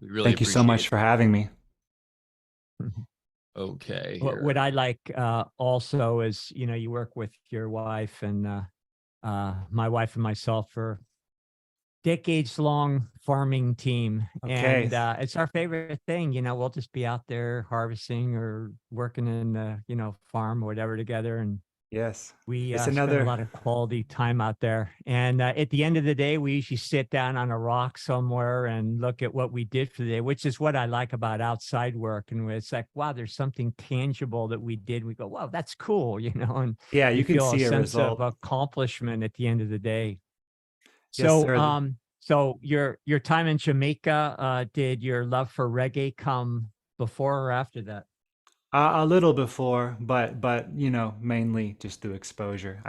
We really Thank you so much for having me. Okay. What I like also is, you work with your wife and my wife and myself for decades-long farming team. Okay. And it's our favorite thing. We'll just be out there harvesting or working in the, farm or whatever together. And yes, we it's spend a lot of quality time out there. And at the end of the day, we usually sit down on a rock somewhere and look at what we did for the day, which is what I like about outside work. And it's like, wow, there's something tangible that we did. We go, wow, that's cool, and yeah, you can feel see a a sense result. of accomplishment at the end of the day. Yes, So, sir. so your time in Jamaica, did your love for reggae come before or after that? A little before, but mainly just through exposure.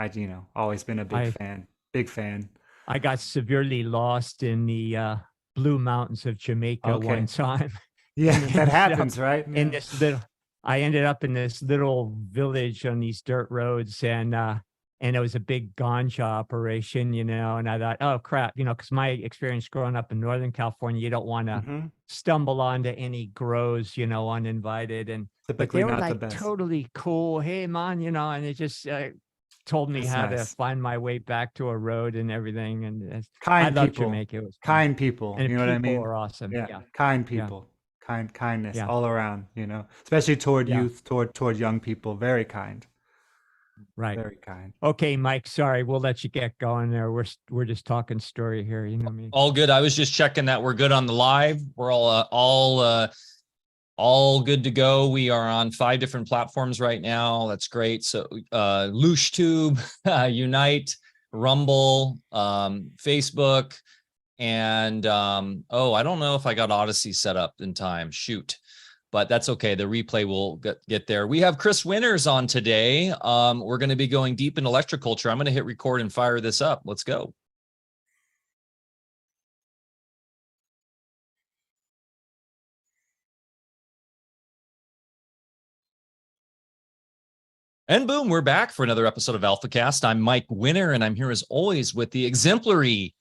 Always been a big fan. Big fan. I got severely lost in the Blue Mountains of Jamaica one time. Yeah, that happens, right? Yeah. In this I ended up in this little village on these dirt roads, and it was a big ganja operation, and I thought, oh crap, because my experience growing up in Northern California, you don't want to stumble onto any grows, uninvited, and but they were like totally cool. Hey man, and it just told me how to find my way back to a road and everything. And I love Jamaica. It was kind people, and you know what I mean? People are awesome. Yeah. Kind people, kindness all around, especially toward youth, toward young people. Very kind. Right. Very kind. Okay, Mike, sorry, we'll let you get going there. We're just talking story here, you know what I mean? All good. I was just checking that we're good on the live. We're all good to go. We are on 5 different platforms right now. That's great. So LooshTube, Unite, Rumble, Facebook, and I don't know if I got Odyssey set up in time. Shoot. But that's okay. The replay will get there. We have Chris Winters on today. We're going to be going deep in Electroculture. I'm going to hit record and fire this up. Let's go. And boom, we're back for another episode of Alfacast. I'm Mike Winter, and I'm here as always with the exemplary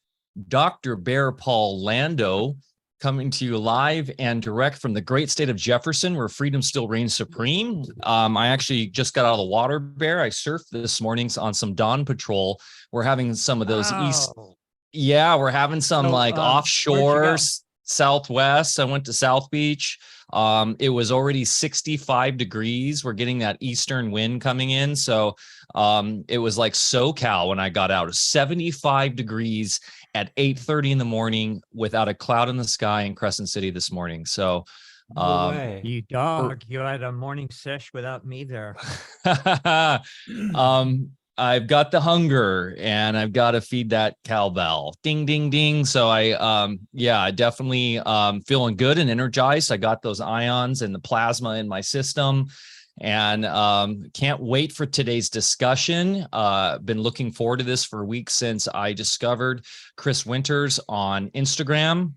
Dr. Bear Paul Lando, coming to you live and direct from the great state of Jefferson, where freedom still reigns supreme. I actually just got out of the water, Bear. I surfed this morning on some dawn patrol. We're having some of those we're having some offshore Southwest. I went to South Beach. It was already 65 degrees. We're getting that eastern wind coming in. So it was like SoCal when I got out. 75 degrees at 8:30 in the morning without a cloud in the sky in Crescent City this morning. So no way. You dog, you had a morning sesh without me there. I've got the hunger and I've got to feed that cowbell. Ding, ding, ding. So I definitely feeling good and energized. I got those ions and the plasma in my system, and can't wait for today's discussion. Been looking forward to this for weeks since I discovered Chris Winters on Instagram.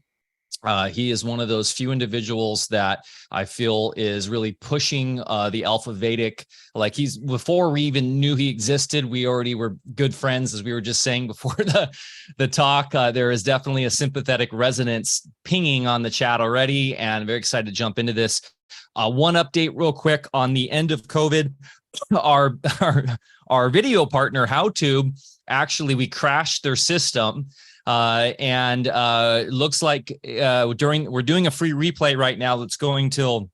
He is one of those few individuals that I feel is really pushing the Alfa Vedic. Like before we even knew he existed, we already were good friends, as we were just saying before the talk. There is definitely a sympathetic resonance pinging on the chat already, and I'm very excited to jump into this. One update real quick on the end of COVID. Our video partner, HowTube, actually, we crashed their system. And it looks like we're doing a free replay right now that's going till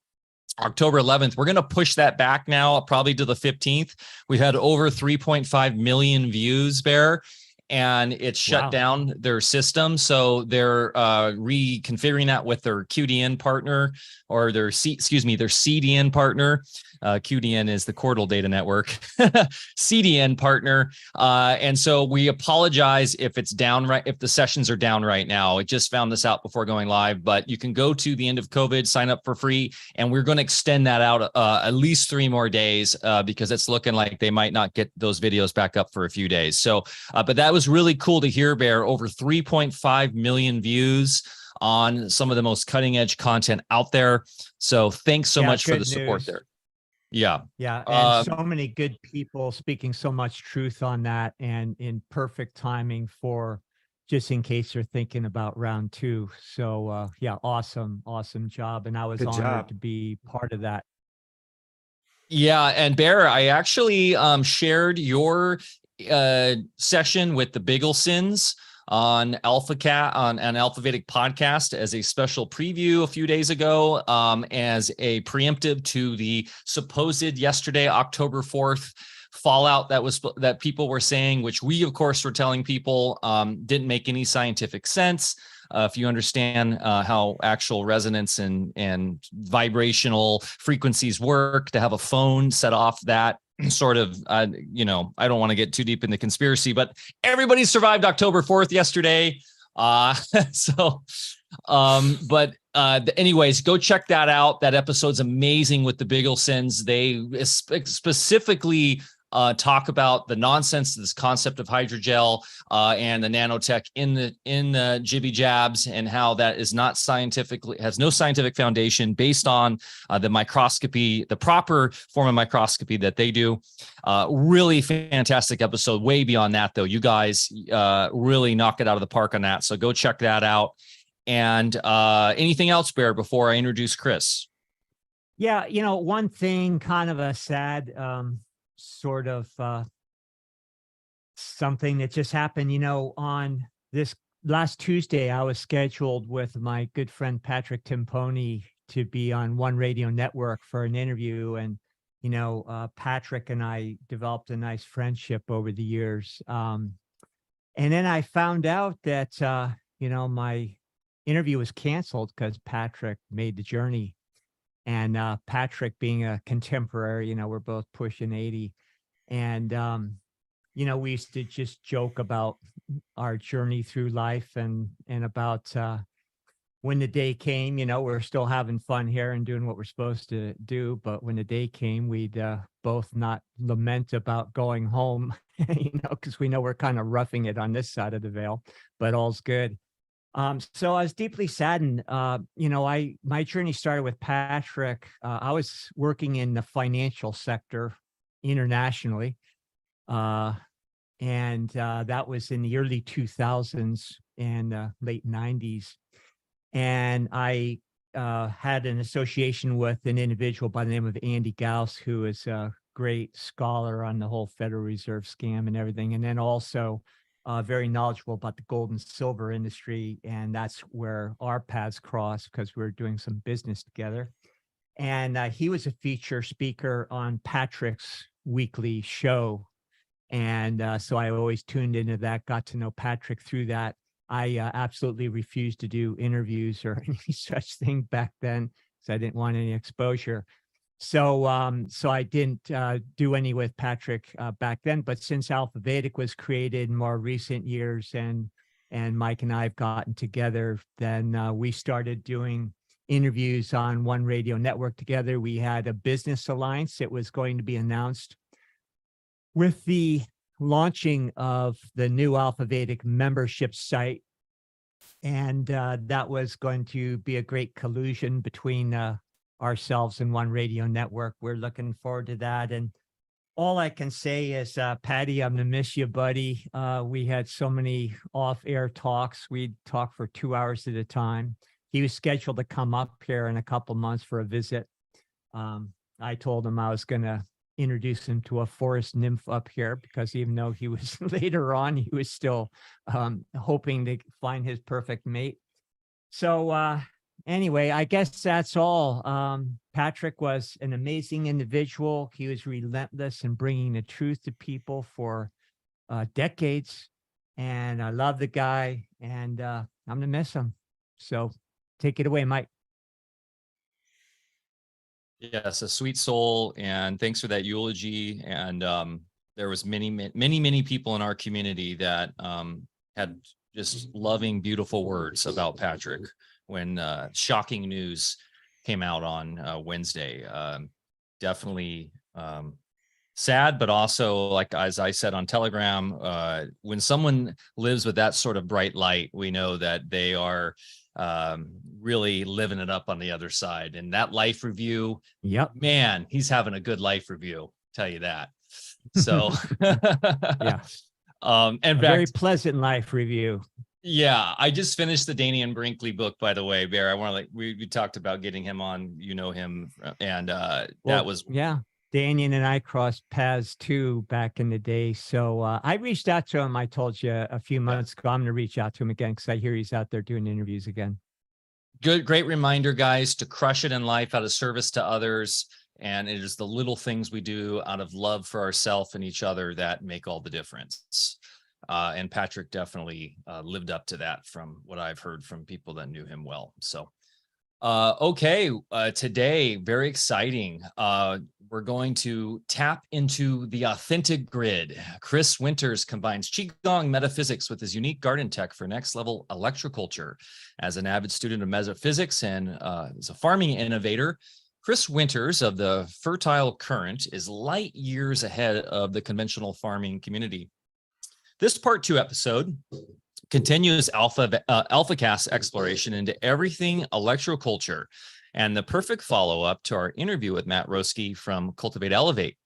October 11th. We're going to push that back now, probably to the 15th. We've had over 3.5 million views, Bear, and it shut down their system. So they're reconfiguring that with their QDN partner, or their CDN partner. QDN is the Chordal Data Network, CDN partner. And so we apologize if it's down if the sessions are down right now. I just found this out before going live, but you can go to the end of COVID, sign up for free, and we're going to extend that out at least 3 more days because it's looking like they might not get those videos back up for a few days. So, but that was really cool to hear, Bear. Over 3.5 million views on some of the most cutting edge content out there. So thanks so much for the support there. Yeah. And so many good people speaking so much truth on that, and in perfect timing for just in case you're thinking about round 2. So yeah, awesome job. And I was Good honored job. to be part of that. Yeah, and Bear, I actually shared your session with the Bigglesons on Alfacast on an Alfa Vedic podcast as a special preview a few days ago, as a preemptive to the supposed yesterday, October 4th fallout that people were saying, which we of course were telling people didn't make any scientific sense. If you understand how actual resonance and vibrational frequencies work, to have a phone set off that sort of, I don't want to get too deep in the conspiracy, but everybody survived October 4th yesterday. Anyways, go check that out. That episode's amazing with the Bigglesons. They specifically talk about the nonsense of this concept of hydrogel and the nanotech in the jibby jabs, and how that is not scientifically, has no scientific foundation based on the microscopy, the proper form of microscopy that they do. Really fantastic episode. Way beyond that, though. You guys really knock it out of the park on that. So go check that out. And anything else, Bear, before I introduce Chris? Yeah, one thing, kind of a sad sort of something that just happened, on this last Tuesday, I was scheduled with my good friend Patrick Timponi to be on One Radio Network for an interview. And, Patrick and I developed a nice friendship over the years. And then I found out that, my interview was canceled because Patrick made the journey. And Patrick being a contemporary, we're both pushing 80. And, we used to just joke about our journey through life and about when the day came, we're still having fun here and doing what we're supposed to do. But when the day came, we'd both not lament about going home, because we know we're kind of roughing it on this side of the veil, but all's good. So I was deeply saddened. My journey started with Patrick. I was working in the financial sector internationally. And that was in the early 2000s and late 90s. And I had an association with an individual by the name of Andy Gauss, who is a great scholar on the whole Federal Reserve scam and everything. And then also very knowledgeable about the gold and silver industry. And that's where our paths crossed because we were doing some business together. And he was a feature speaker on Patrick's weekly show. And so I always tuned into that, got to know Patrick through that. I absolutely refused to do interviews or any such thing back then because I didn't want any exposure. So I didn't do any with Patrick back then. But since Alfa Vedic was created in more recent years and Mike and I have gotten together, then we started doing interviews on One Radio Network together. We had a business alliance that was going to be announced with the launching of the new Alfa Vedic membership site. And that was going to be a great collusion between ourselves and One Radio Network. We're looking forward to that. And all I can say is, Patty, I'm gonna miss you, buddy. We had so many off-air talks. We'd talk for 2 hours at a time. He was scheduled to come up here in a couple months for a visit. I told him I was gonna introduce him to a forest nymph up here because even though he was later on, he was still hoping to find his perfect mate. So anyway, I guess that's all. Patrick was an amazing individual. He was relentless in bringing the truth to people for decades. And I love the guy, and I'm going to miss him. So take it away, Mike. Yes, a sweet soul, and thanks for that eulogy. And there was many people in our community that had just loving, beautiful words about Patrick when shocking news came out on Wednesday. Definitely sad, but also, like as I said on Telegram, when someone lives with that sort of bright light, we know that they are really living it up on the other side. And that life review, Yep, man, he's having a good life review, tell you that. So yeah, and a very pleasant life review. Yeah, I just finished the Danny Brinkley book, by the way, Bear. I want to we talked about getting him on, you know him, and that was yeah. Daniel and I crossed paths too back in the day. So I reached out to him. I told you a few months ago. I'm going to reach out to him again because I hear he's out there doing interviews again. great reminder, guys, to crush it in life out of service to others. And it is the little things we do out of love for ourselves and each other that make all the difference. And Patrick definitely lived up to that from what I've heard from people that knew him well. So, okay, today, very exciting. We're going to tap into the authentic grid. Chris Winters combines Qigong metaphysics with his unique garden tech for next level electroculture. As an avid student of metaphysics and as a farming innovator, Chris Winters of the Fertile Current is light years ahead of the conventional farming community. This part 2 episode continues Alfacast exploration into everything electroculture and the perfect follow-up to our interview with Matt Roeske from Cultivate Elevate.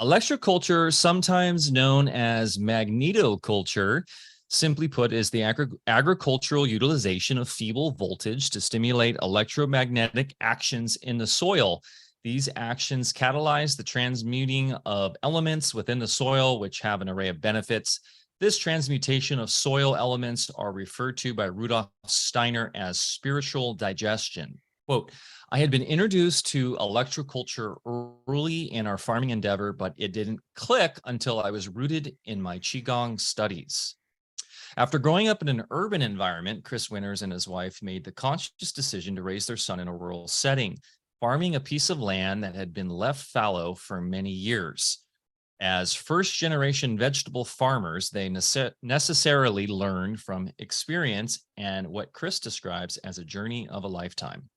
Electroculture, sometimes known as Magneto-culture, simply put, is the agricultural utilization of feeble voltage to stimulate electromagnetic actions in the soil. These actions catalyze the transmuting of elements within the soil, which have an array of benefits. This transmutation of soil elements are referred to by Rudolf Steiner as spiritual digestion. Quote, I had been introduced to electroculture early in our farming endeavor, but it didn't click until I was rooted in my Qigong studies. After growing up in an urban environment, Chris Winters and his wife made the conscious decision to raise their son in a rural setting, farming a piece of land that had been left fallow for many years. As first-generation vegetable farmers, they necessarily learn from experience and what Chris describes as a journey of a lifetime.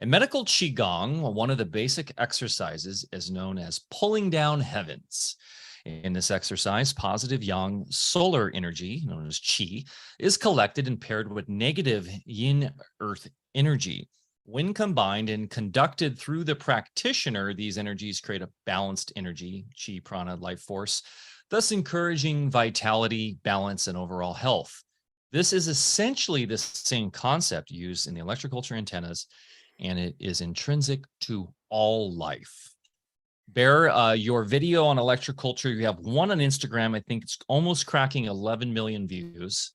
In medical Qigong, one of the basic exercises is known as pulling down heavens. In this exercise, positive yang solar energy, known as Qi, is collected and paired with negative yin earth energy. When combined and conducted through the practitioner, these energies create a balanced energy, Qi, Prana, life force, thus encouraging vitality, balance, and overall health. This is essentially the same concept used in the electroculture antennas, and it is intrinsic to all life. Bear, your video on electroculture, you have one on Instagram. I think it's almost cracking 11 million views.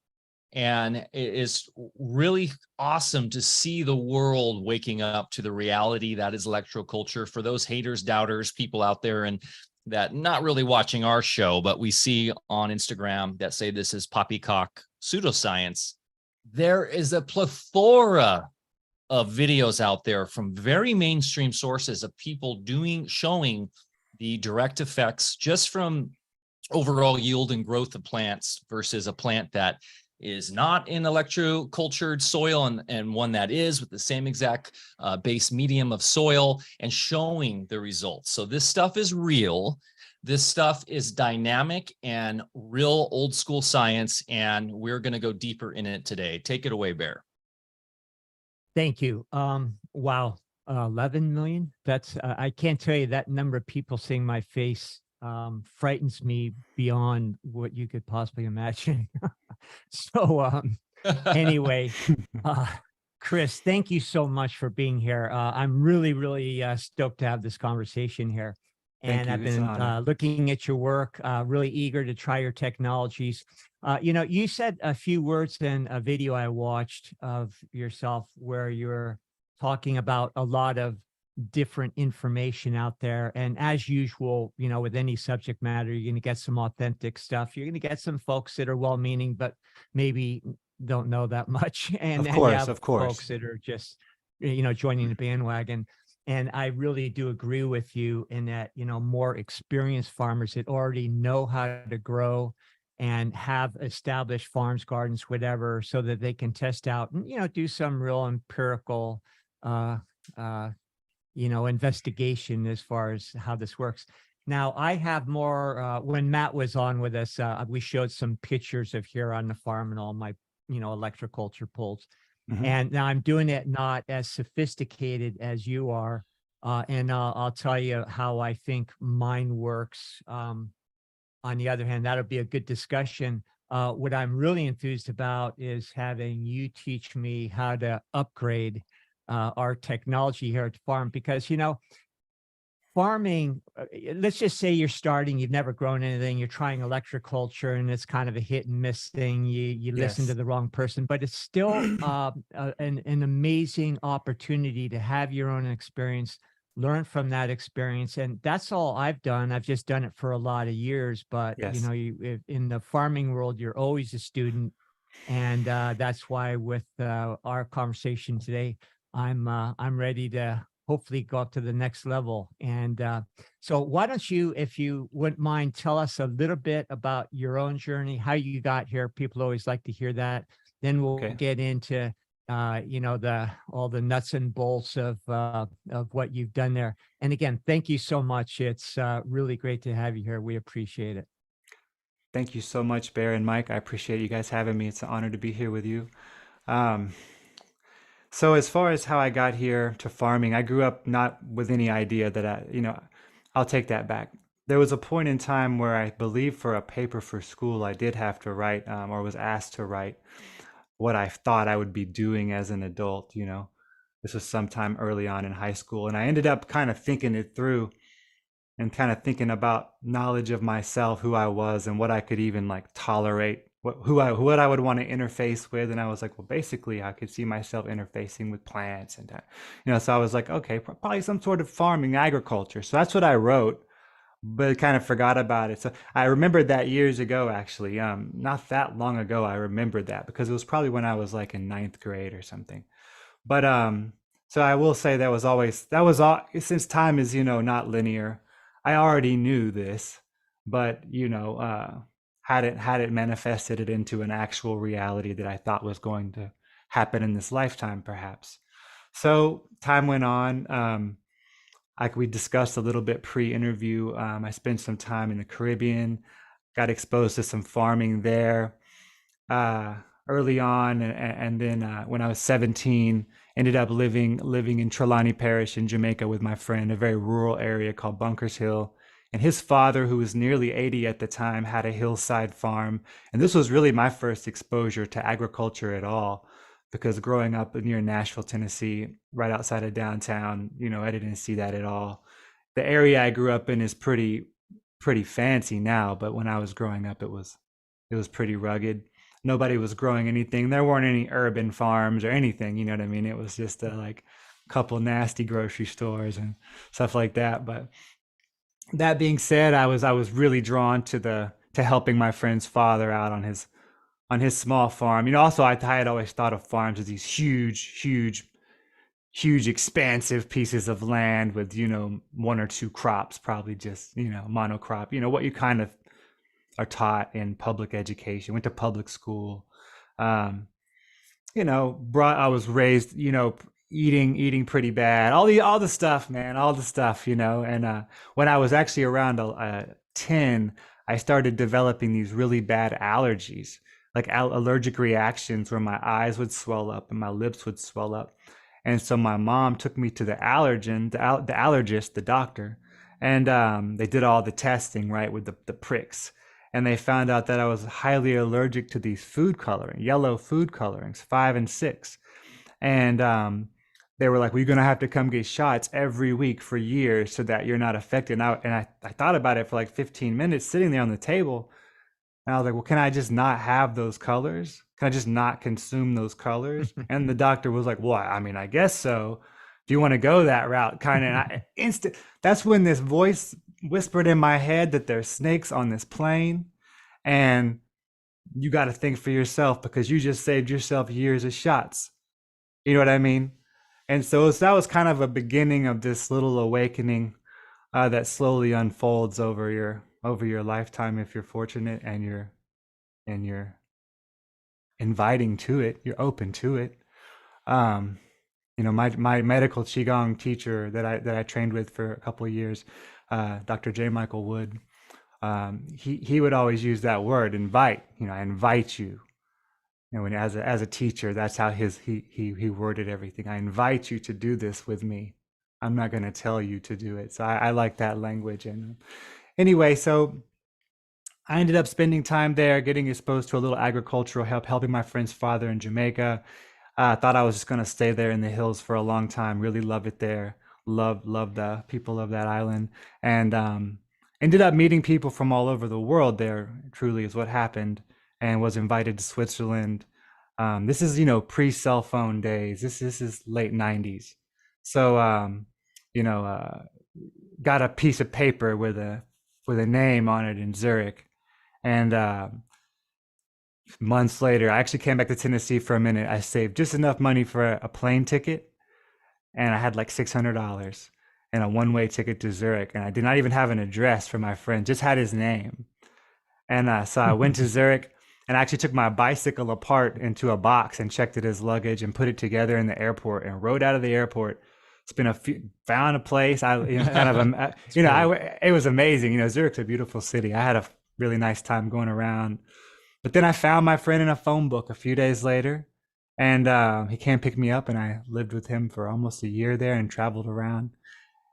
And it is really awesome to see the world waking up to the reality that is electroculture. For those haters, doubters, people out there and that not really watching our show, but we see on Instagram that say this is poppycock pseudoscience. There is a plethora of videos out there from very mainstream sources of people showing the direct effects just from overall yield and growth of plants versus a plant that is not in electrocultured soil and one that is with the same exact base medium of soil, and showing the results. So this stuff is real. This stuff is dynamic and real old school science, and we're going to go deeper in it today. Take it away, Bear. Thank you. Wow. 11 million. That's, I can't tell you that number of people seeing my face frightens me beyond what you could possibly imagine. So anyway, Chris, thank you so much for being here. I'm really stoked to have this conversation here. And I've been looking at your work, really eager to try your technologies. You know, you said a few words in a video I watched of yourself where you're talking about a lot of different information out there. And as usual, you know, with any subject matter, you're going to get some authentic stuff. You're going to get some folks that are well-meaning, but maybe don't know that much. And of course, folks that are just, you know, joining the bandwagon. And I really do agree with you in that, you know, more experienced farmers that already know how to grow and have established farms, gardens, whatever, so that they can test out and, you know, do some real empirical, you know, investigation as far as how this works. Now, I have more, when Matt was on with us, we showed some pictures of here on the farm and all my, you know, electroculture pulls. Mm-hmm. And now I'm doing it not as sophisticated as you are. And I'll tell you how I think mine works. On the other hand, that'll be a good discussion. what I'm really enthused about is having you teach me how to upgrade our technology here at the farm, because, you know, farming, let's just say you're starting, you've never grown anything, you're trying electroculture, and it's kind of a hit and miss thing. You listen to Yes. the wrong person, but it's still an amazing opportunity to have your own experience, learn from that experience. And that's all I've done. I've just done it for a lot of years, but you Yes. know, in the farming world, you're always a student. And that's why with our conversation today, I'm ready to hopefully go up to the next level. And so why don't you, if you wouldn't mind, tell us a little bit about your own journey, how you got here. People always like to hear that. Then we'll Okay. get into you know, all the nuts and bolts of what you've done there. And again, thank you so much. It's really great to have you here. We appreciate it. Thank you so much, Bear and Mike. I appreciate you guys having me. It's an honor to be here with you. Um, so as far as how I got here to farming, I grew up not with any idea that I'll take that back. There was a point in time where I believe for a paper for school, I did have to write, or was asked to write what I thought I would be doing as an adult. This was sometime early on in high school, and I ended up kind of thinking it through and kind of thinking about knowledge of myself, who I was, and what I could even like tolerate, what I would want to interface with. And I was like, well, basically, I could see myself interfacing with plants, and so I was like, okay, probably some sort of farming, agriculture. So that's what I wrote, but kind of forgot about it. So I remembered that years ago, actually, not that long ago. I remembered that because it was probably when I was like in ninth grade or something. But so I will say that was all, since time is not linear. I already knew this, but had it manifested it into an actual reality that I thought was going to happen in this lifetime, perhaps. So time went on. Like we discussed a little bit pre-interview, I spent some time in the Caribbean, got exposed to some farming there uh, early on, and then when I was 17, ended up living in Trelawney Parish in Jamaica with my friend, a very rural area called Bunkers Hill. And his father, who was nearly 80 at the time, had a hillside farm. And this was really my first exposure to agriculture at all, because growing up near Nashville, Tennessee, right outside of downtown, I didn't see that at all. The area I grew up in is pretty fancy now, but when I was growing up, it was pretty rugged. Nobody was growing anything. There weren't any urban farms or anything, you know what I mean? It was just like a couple nasty grocery stores and stuff like that. But that being said, I was really drawn to helping my friend's father out on his small farm. Also I had always thought of farms as these huge, expansive pieces of land with, one or two crops, probably just, monocrop, what you kind of are taught in public education. Went to public school. I was raised, eating pretty bad. All the stuff, man, all the stuff, And when I was actually around 10, I started developing these really bad allergies, like allergic reactions where my eyes would swell up and my lips would swell up. And so my mom took me to the allergist, the doctor, and they did all the testing, right, with the pricks. And they found out that I was highly allergic to these yellow food colorings, 5 and 6. And they were like, well, you're going to have to come get shots every week for years so that you're not affected. And I thought about it for like 15 minutes sitting there on the table. And I was like, well, can I just not have those colors? Can I just not consume those colors? And the doctor was like, well, I mean, I guess so. Do you want to go that route? Kind of that's when this voice whispered in my head that there's snakes on this plane and you got to think for yourself because you just saved yourself years of shots. You know what I mean? And so that was kind of a beginning of this little awakening that slowly unfolds over your lifetime if you're fortunate and you're inviting to it, you're open to it. My medical Qigong teacher that I trained with for a couple of years, Dr. J. Michael Wood, he would always use that word, invite. I invite you. When as a teacher, that's how he worded everything. I invite you to do this with me. I'm not going to tell you to do it. So I like that language. And anyway, so I ended up spending time there, getting exposed to a little agricultural help, helping my friend's father in Jamaica. Thought I was just going to stay there in the hills for a long time. Really love it there. Love the people of that island, and ended up meeting people from all over the world there. Truly is what happened, and was invited to Switzerland. This is, pre-cell phone days. This is late '90s. So you know, got a piece of paper with a name on it in Zurich, and months later, I actually came back to Tennessee for a minute. I saved just enough money for a plane ticket, and I had like $600 and a one-way ticket to Zurich, and I did not even have an address for my friend, just had his name. And so I went to Zurich, and I actually took my bicycle apart into a box and checked it as luggage and put it together in the airport and rode out of the airport. Found a place. It was amazing. Zurich's a beautiful city. I had a really nice time going around. But then I found my friend in a phone book a few days later, and he came pick me up, and I lived with him for almost a year there and traveled around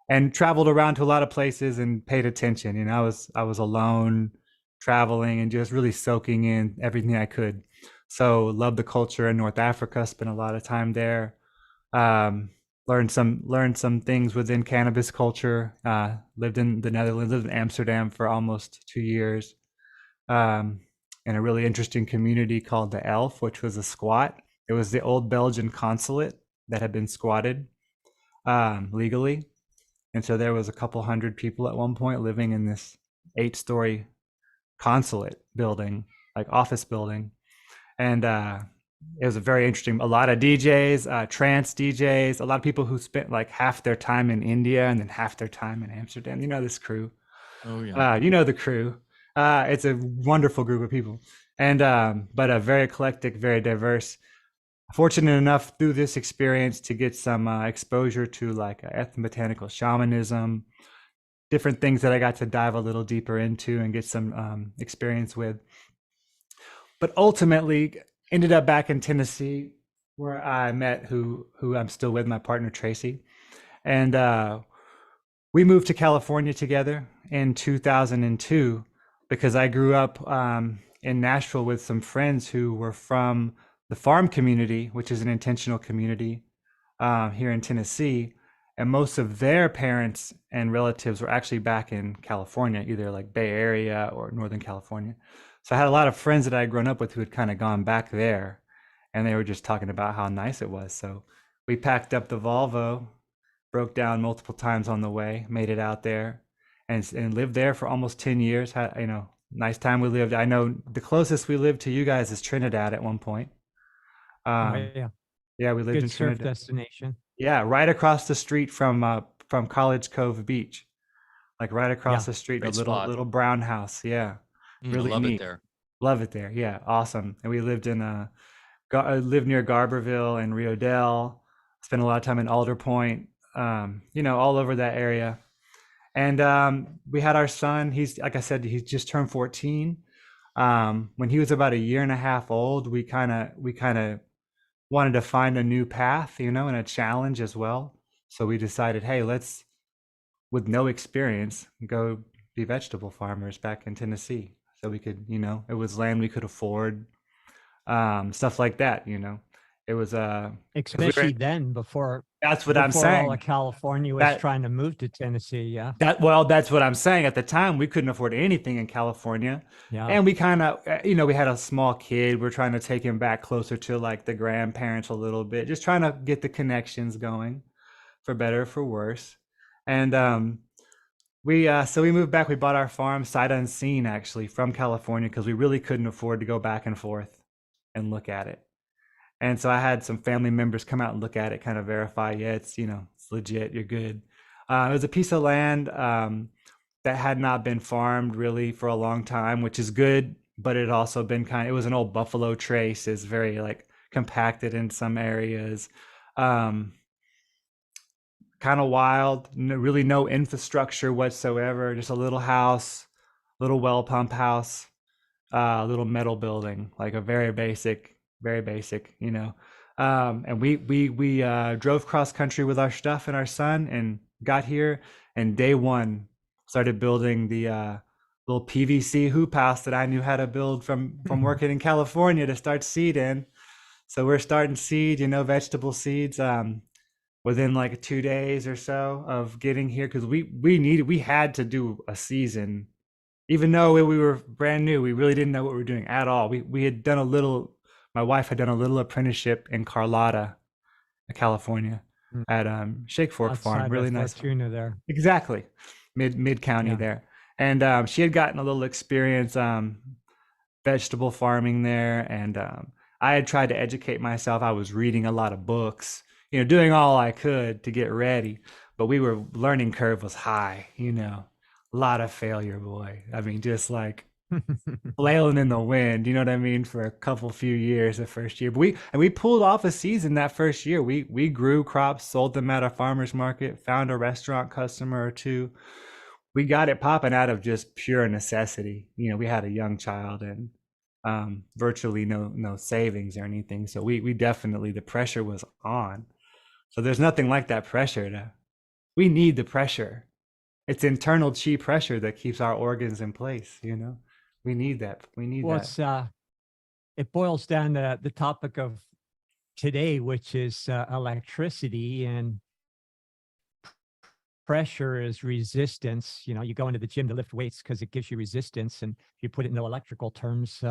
to a lot of places and paid attention. I was alone, traveling and just really soaking in everything I could. So loved the culture in North Africa, spent a lot of time there. Learned some things within cannabis culture. Lived in the Netherlands, lived in Amsterdam for almost 2 years. In a really interesting community called the Elf, which was a squat. It was the old Belgian consulate that had been squatted legally. And so there was a couple hundred people at one point living in this 8-story consulate building, like office building. And it was a very interesting, a lot of DJs, trance DJs, a lot of people who spent like half their time in India and then half their time in Amsterdam. This crew. Oh yeah. The crew. It's a wonderful group of people, and but a very eclectic, very diverse. Fortunate enough through this experience to get some exposure to like ethnobotanical shamanism, different things that I got to dive a little deeper into and get some experience with. But ultimately ended up back in Tennessee, where I met who I'm still with, my partner Tracy, and we moved to California together in 2002. Because I grew up in Nashville with some friends who were from the farm community, which is an intentional community here in Tennessee. And most of their parents and relatives were actually back in California, either like Bay Area or Northern California. So I had a lot of friends that I had grown up with who had kind of gone back there, and they were just talking about how nice it was. So we packed up the Volvo, broke down multiple times on the way, made it out there. And lived there for almost 10 years. Nice time we lived. I know the closest we lived to you guys is Trinidad at one point. Yeah, we lived in surf Trinidad. destination. Yeah, right across the street from College Cove Beach, like right across the street, a little brown house. Yeah, really love neat. it there. Love it there. Yeah, awesome. And we lived in lived near Garberville and Rio Dell. Spent a lot of time in Alder Point. All over that area. And we had our son. He's, like I said, he just turned 14. When he was about a year and a half old, we kind of wanted to find a new path, and a challenge as well. So we decided, hey, let's, with no experience, go be vegetable farmers back in Tennessee. So we could, it was land we could afford, stuff like that. It was especially then before. That's what I'm saying. All of California was trying to move to Tennessee. Yeah. That's what I'm saying. At the time, we couldn't afford anything in California. Yeah. And we kind of, we had a small kid. We're trying to take him back closer to like the grandparents a little bit, just trying to get the connections going, for better or for worse. And so we moved back. We bought our farm sight unseen, actually, from California, because we really couldn't afford to go back and forth and look at it. And so I had some family members come out and look at it, kind of verify, yeah, it's legit, you're good. It was a piece of land that had not been farmed really for a long time, which is good, but it had also been it was an old buffalo trace. It's very like compacted in some areas. Kind of wild, really no infrastructure whatsoever, just a little house, little well pump house, little metal building, like a very basic, and we drove cross country with our stuff and our son and got here, and day one started building the little PVC hoop house that I knew how to build from working in California to start seed in. So we're starting seed, vegetable seeds, within like 2 days or so of getting here, because we had to do a season, even though we were brand new. We really didn't know what we were doing at all. We had done a little. My wife had done a little apprenticeship in Carlotta, California, at Shake Fork Farm. Outside Really of nice. Fortuna there. Exactly, mid county there, and she had gotten a little experience vegetable farming there, and I had tried to educate myself. I was reading a lot of books, doing all I could to get ready, but learning curve was high, a lot of failure, boy. I mean, just like flailing in the wind, you know what I mean, for a few years the first year. But we pulled off a season that first year. We grew crops, sold them at a farmer's market, found a restaurant customer or two. We got it popping out of just pure necessity. We had a young child and virtually no savings or anything. So we definitely, the pressure was on. So there's nothing like that pressure. We need the pressure. It's internal chi pressure that keeps our organs in place. We need that. Well, it boils down to the topic of today, which is electricity, and pressure is resistance. You go into the gym to lift weights because it gives you resistance, and if you put it into electrical terms,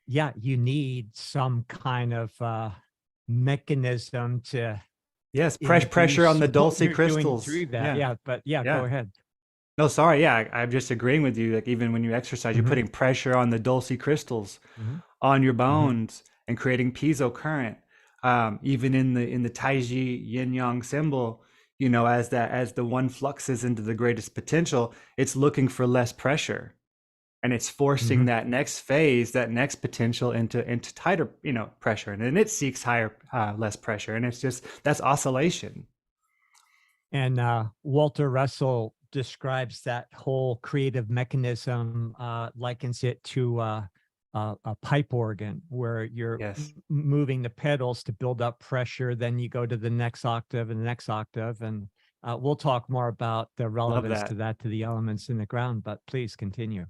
you need some kind of mechanism to pressure on the dulce crystals through that. Go ahead. No, sorry. Yeah, I'm just agreeing with you. Like, even when you exercise, you're putting pressure on the dulce crystals on your bones and creating piezo current. Even in the Taiji yin yang symbol, as the one fluxes into the greatest potential, it's looking for less pressure, and it's forcing that next phase, that next potential into tighter, pressure, and then it seeks less pressure, and that's oscillation. And Walter Russell describes that whole creative mechanism, likens it to a pipe organ, where you're moving the pedals to build up pressure. Then you go to the next octave and the next octave. And we'll talk more about the relevance to the elements in the ground, but please continue.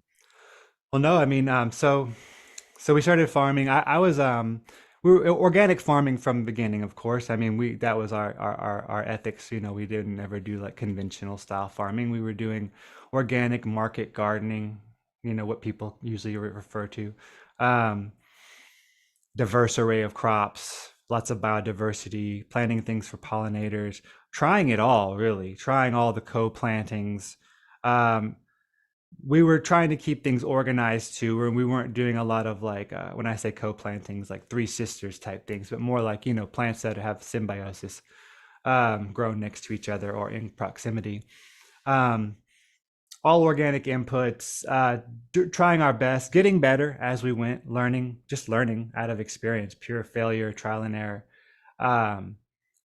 Well, no, I mean, so we started farming. I was, we were organic farming from the beginning, of course. I mean, that was our ethics. We didn't ever do like conventional style farming. We were doing organic market gardening, what people usually refer to. Diverse array of crops, lots of biodiversity, planting things for pollinators, trying it all, really, trying all the co-plantings. We were trying to keep things organized too, where we weren't doing a lot of like, when I say co-plantings, like three sisters type things, but more like, plants that have symbiosis, grown next to each other or in proximity. All organic inputs, trying our best, getting better as we went, learning out of experience, pure failure, trial and error.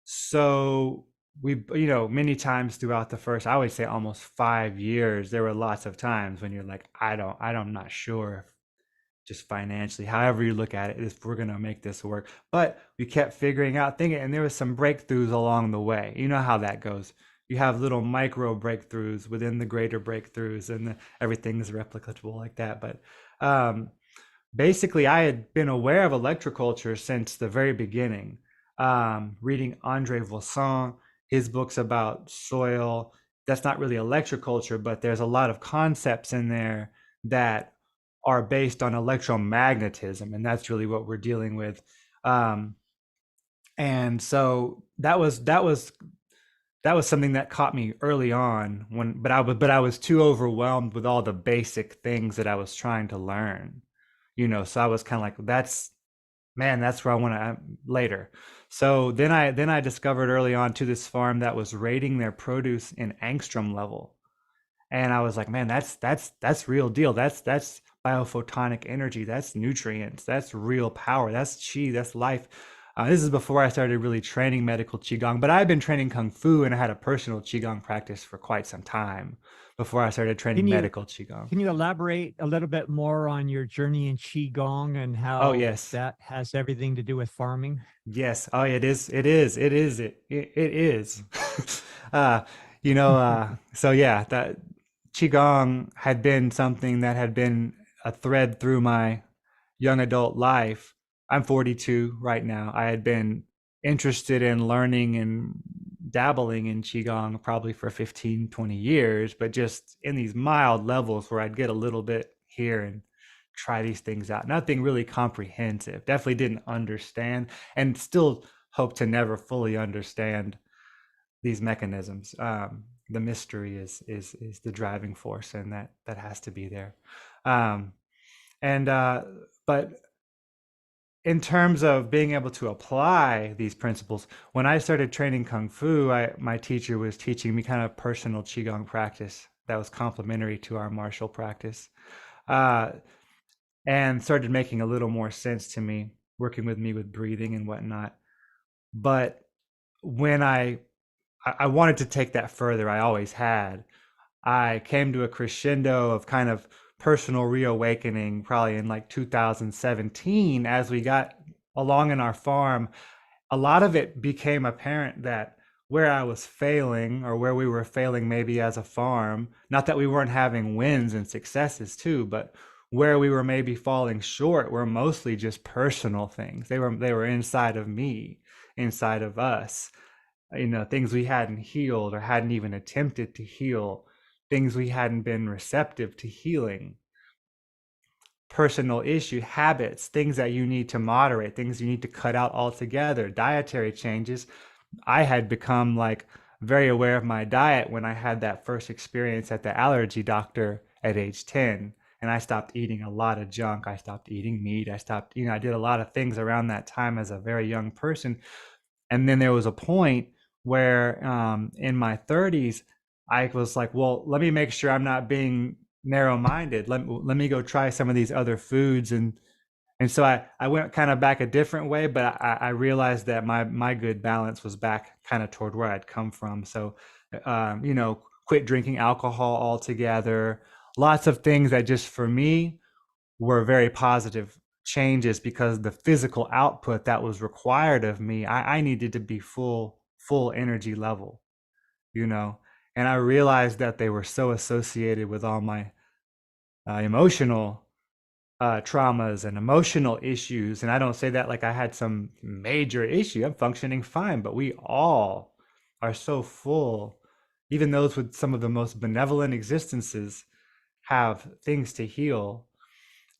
So we, many times throughout the first, I would say almost 5 years, there were lots of times when you're like, I'm not sure if just financially, however you look at it, if we're going to make this work. But we kept figuring out, thinking, and there was some breakthroughs along the way. You know how that goes. You have little micro breakthroughs within the greater breakthroughs, and everything is replicable like that. But basically, I had been aware of electroculture since the very beginning, reading Andre Voisin, his books about soil. That's not really electroculture, but there's a lot of concepts in there that are based on electromagnetism, and that's really what we're dealing with. And so that was something that caught me early on, but I was too overwhelmed with all the basic things that I was trying to learn, so I was kind of like, that's where I want to later. So then I discovered early on to this farm that was rating their produce in angstrom level. And I was like, man, that's real deal. That's biophotonic energy. That's nutrients. That's real power. That's chi. That's life. This is before I started really training medical Qigong, but I've been training Kung Fu, and I had a personal Qigong practice for quite some time before I started training medical Qigong. Can you elaborate a little bit more on your journey in Qigong and how that has everything to do with farming? Yes. Oh, it is. It is. So yeah, that Qigong had been something that had been a thread through my young adult life. I'm 42 right now. I had been interested in learning and dabbling in Qigong probably for 15, 20 years, but just in these mild levels where I'd get a little bit here and try these things out. Nothing really comprehensive. Definitely didn't understand, and still hope to never fully understand these mechanisms. The mystery is the driving force, and that has to be there. But in terms of being able to apply these principles, when I started training Kung Fu, my teacher was teaching me kind of personal Qigong practice that was complementary to our martial practice, and started making a little more sense to me, working with me with breathing and whatnot. But when I wanted to take that further, I always had. I came to a crescendo of kind of personal reawakening probably in like 2017 as we got along in our farm. A lot of it became apparent that where I was failing, or where we were failing maybe as a farm, not that we weren't having wins and successes too, but where we were maybe falling short were mostly just personal things. They were inside of me, inside of us. Things we hadn't healed or hadn't even attempted to heal, things we hadn't been receptive to healing, personal issue, habits, things that you need to moderate, things you need to cut out altogether, dietary changes. I had become like very aware of my diet when I had that first experience at the allergy doctor at age 10. And I stopped eating a lot of junk. I stopped eating meat. I did a lot of things around that time as a very young person. And then there was a point where in my 30s, I was like, well, let me make sure I'm not being narrow-minded. Let me go try some of these other foods. And so I went kind of back a different way, but I realized that my good balance was back kind of toward where I'd come from. So, quit drinking alcohol altogether, lots of things that just for me were very positive changes, because the physical output that was required of me, I needed to be full energy level, and I realized that they were so associated with all my emotional traumas and emotional issues. And I don't say that like I had some major issue. I'm functioning fine, but we all are so full. Even those with some of the most benevolent existences have things to heal,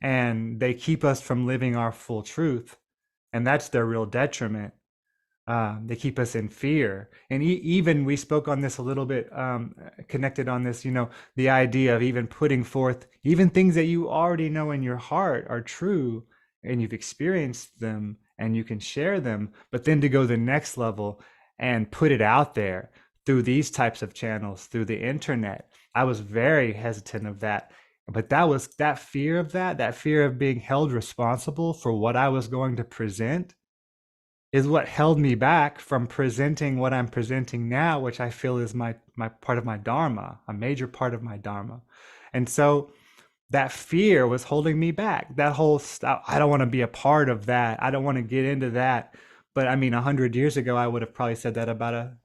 and they keep us from living our full truth, and that's their real detriment. They keep us in fear. And even we spoke on this a little bit, connected on this, the idea of even putting forth even things that you already know in your heart are true, and you've experienced them and you can share them, but then to go the next level and put it out there through these types of channels, through the internet. I was very hesitant of that. But that fear of being held responsible for what I was going to present is what held me back from presenting what I'm presenting now, which I feel is my part of my dharma, a major part of my dharma. And so that fear was holding me back. That whole stuff, I don't want to be a part of that. I don't want to get into that. But I mean, 100 years ago, I would have probably said that about a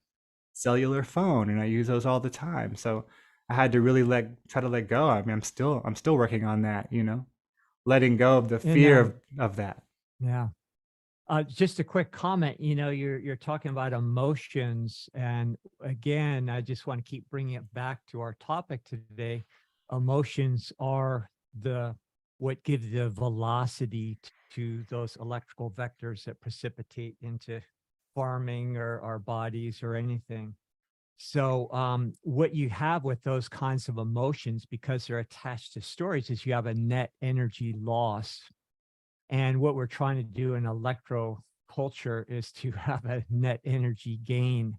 cellular phone, and I use those all the time. So I had to really try to let go. I mean, I'm still working on that, letting go of the fear of that. Yeah. Just a quick comment, you're talking about emotions. And again, I just want to keep bringing it back to our topic today. Emotions are what give the velocity to those electrical vectors that precipitate into farming or our bodies or anything. So what you have with those kinds of emotions, because they're attached to stories, is you have a net energy loss. And what we're trying to do in electroculture is to have a net energy gain.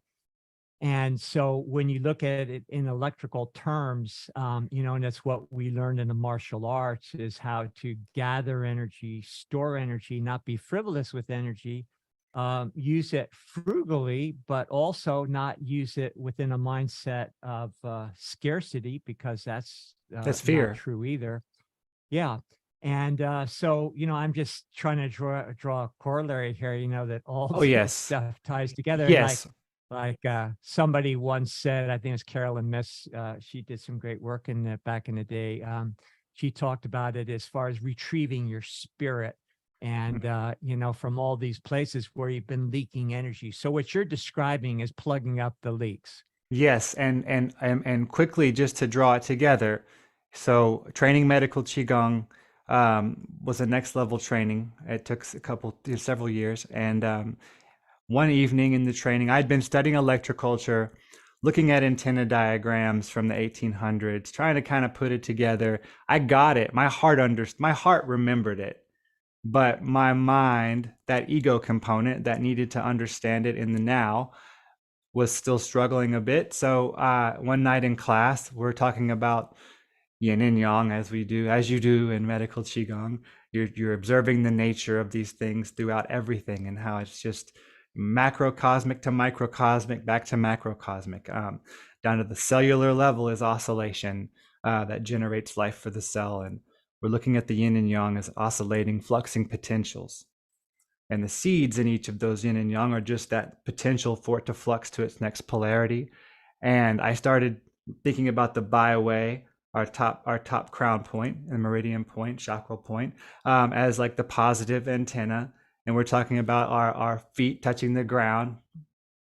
And so when you look at it in electrical terms, and that's what we learned in the martial arts, is how to gather energy, store energy, not be frivolous with energy, use it frugally, but also not use it within a mindset of scarcity, because that's fear. not true either. Yeah. And so, I'm just trying to draw a corollary here, that all this stuff ties together. Yes. Like, Like somebody once said, I think it's Carolyn Miss, she did some great work in that back in the day. She talked about it as far as retrieving your spirit and, from all these places where you've been leaking energy. So what you're describing is plugging up the leaks. Yes, and quickly just to draw it together. So training medical Qigong was a next level training. It took several years, and one evening in the training, I'd been studying electroculture, looking at antenna diagrams from the 1800s, trying to kind of put it together. I got it. My heart remembered it, but my mind, that ego component that needed to understand it in the now, was still struggling a bit. So one night in class, we're talking about yin and yang, as you do in medical qigong. You're observing the nature of these things throughout everything, and how it's just macrocosmic to microcosmic, back to macrocosmic. Down to the cellular level is oscillation that generates life for the cell, and we're looking at the yin and yang as oscillating, fluxing potentials. And the seeds in each of those yin and yang are just that potential for it to flux to its next polarity. And I started thinking about the bioway, our top crown point and meridian point, chakra point, as like the positive antenna. And we're talking about our feet touching the ground,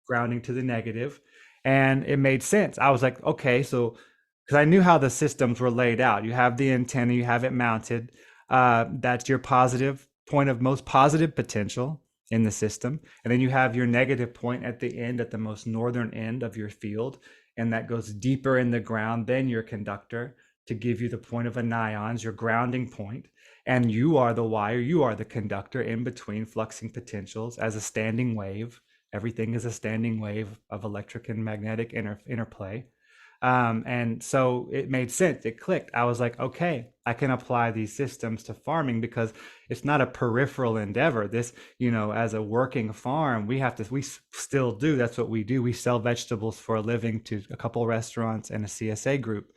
grounding to the negative. And it made sense. I was like, okay, so because I knew how the systems were laid out. You have the antenna, you have it mounted. That's your positive point of most positive potential in the system. And then you have your negative point at the end, at the most northern end of your field. And that goes deeper in the ground than your conductor to give you the point of anions, your grounding point. And you are the wire, you are the conductor in between fluxing potentials as a standing wave. Everything is a standing wave of electric and magnetic interplay. And so it made sense. It clicked. I was like, okay, I can apply these systems to farming because it's not a peripheral endeavor. This, as a working farm, we still do. That's what we do. We sell vegetables for a living to a couple restaurants and a CSA group.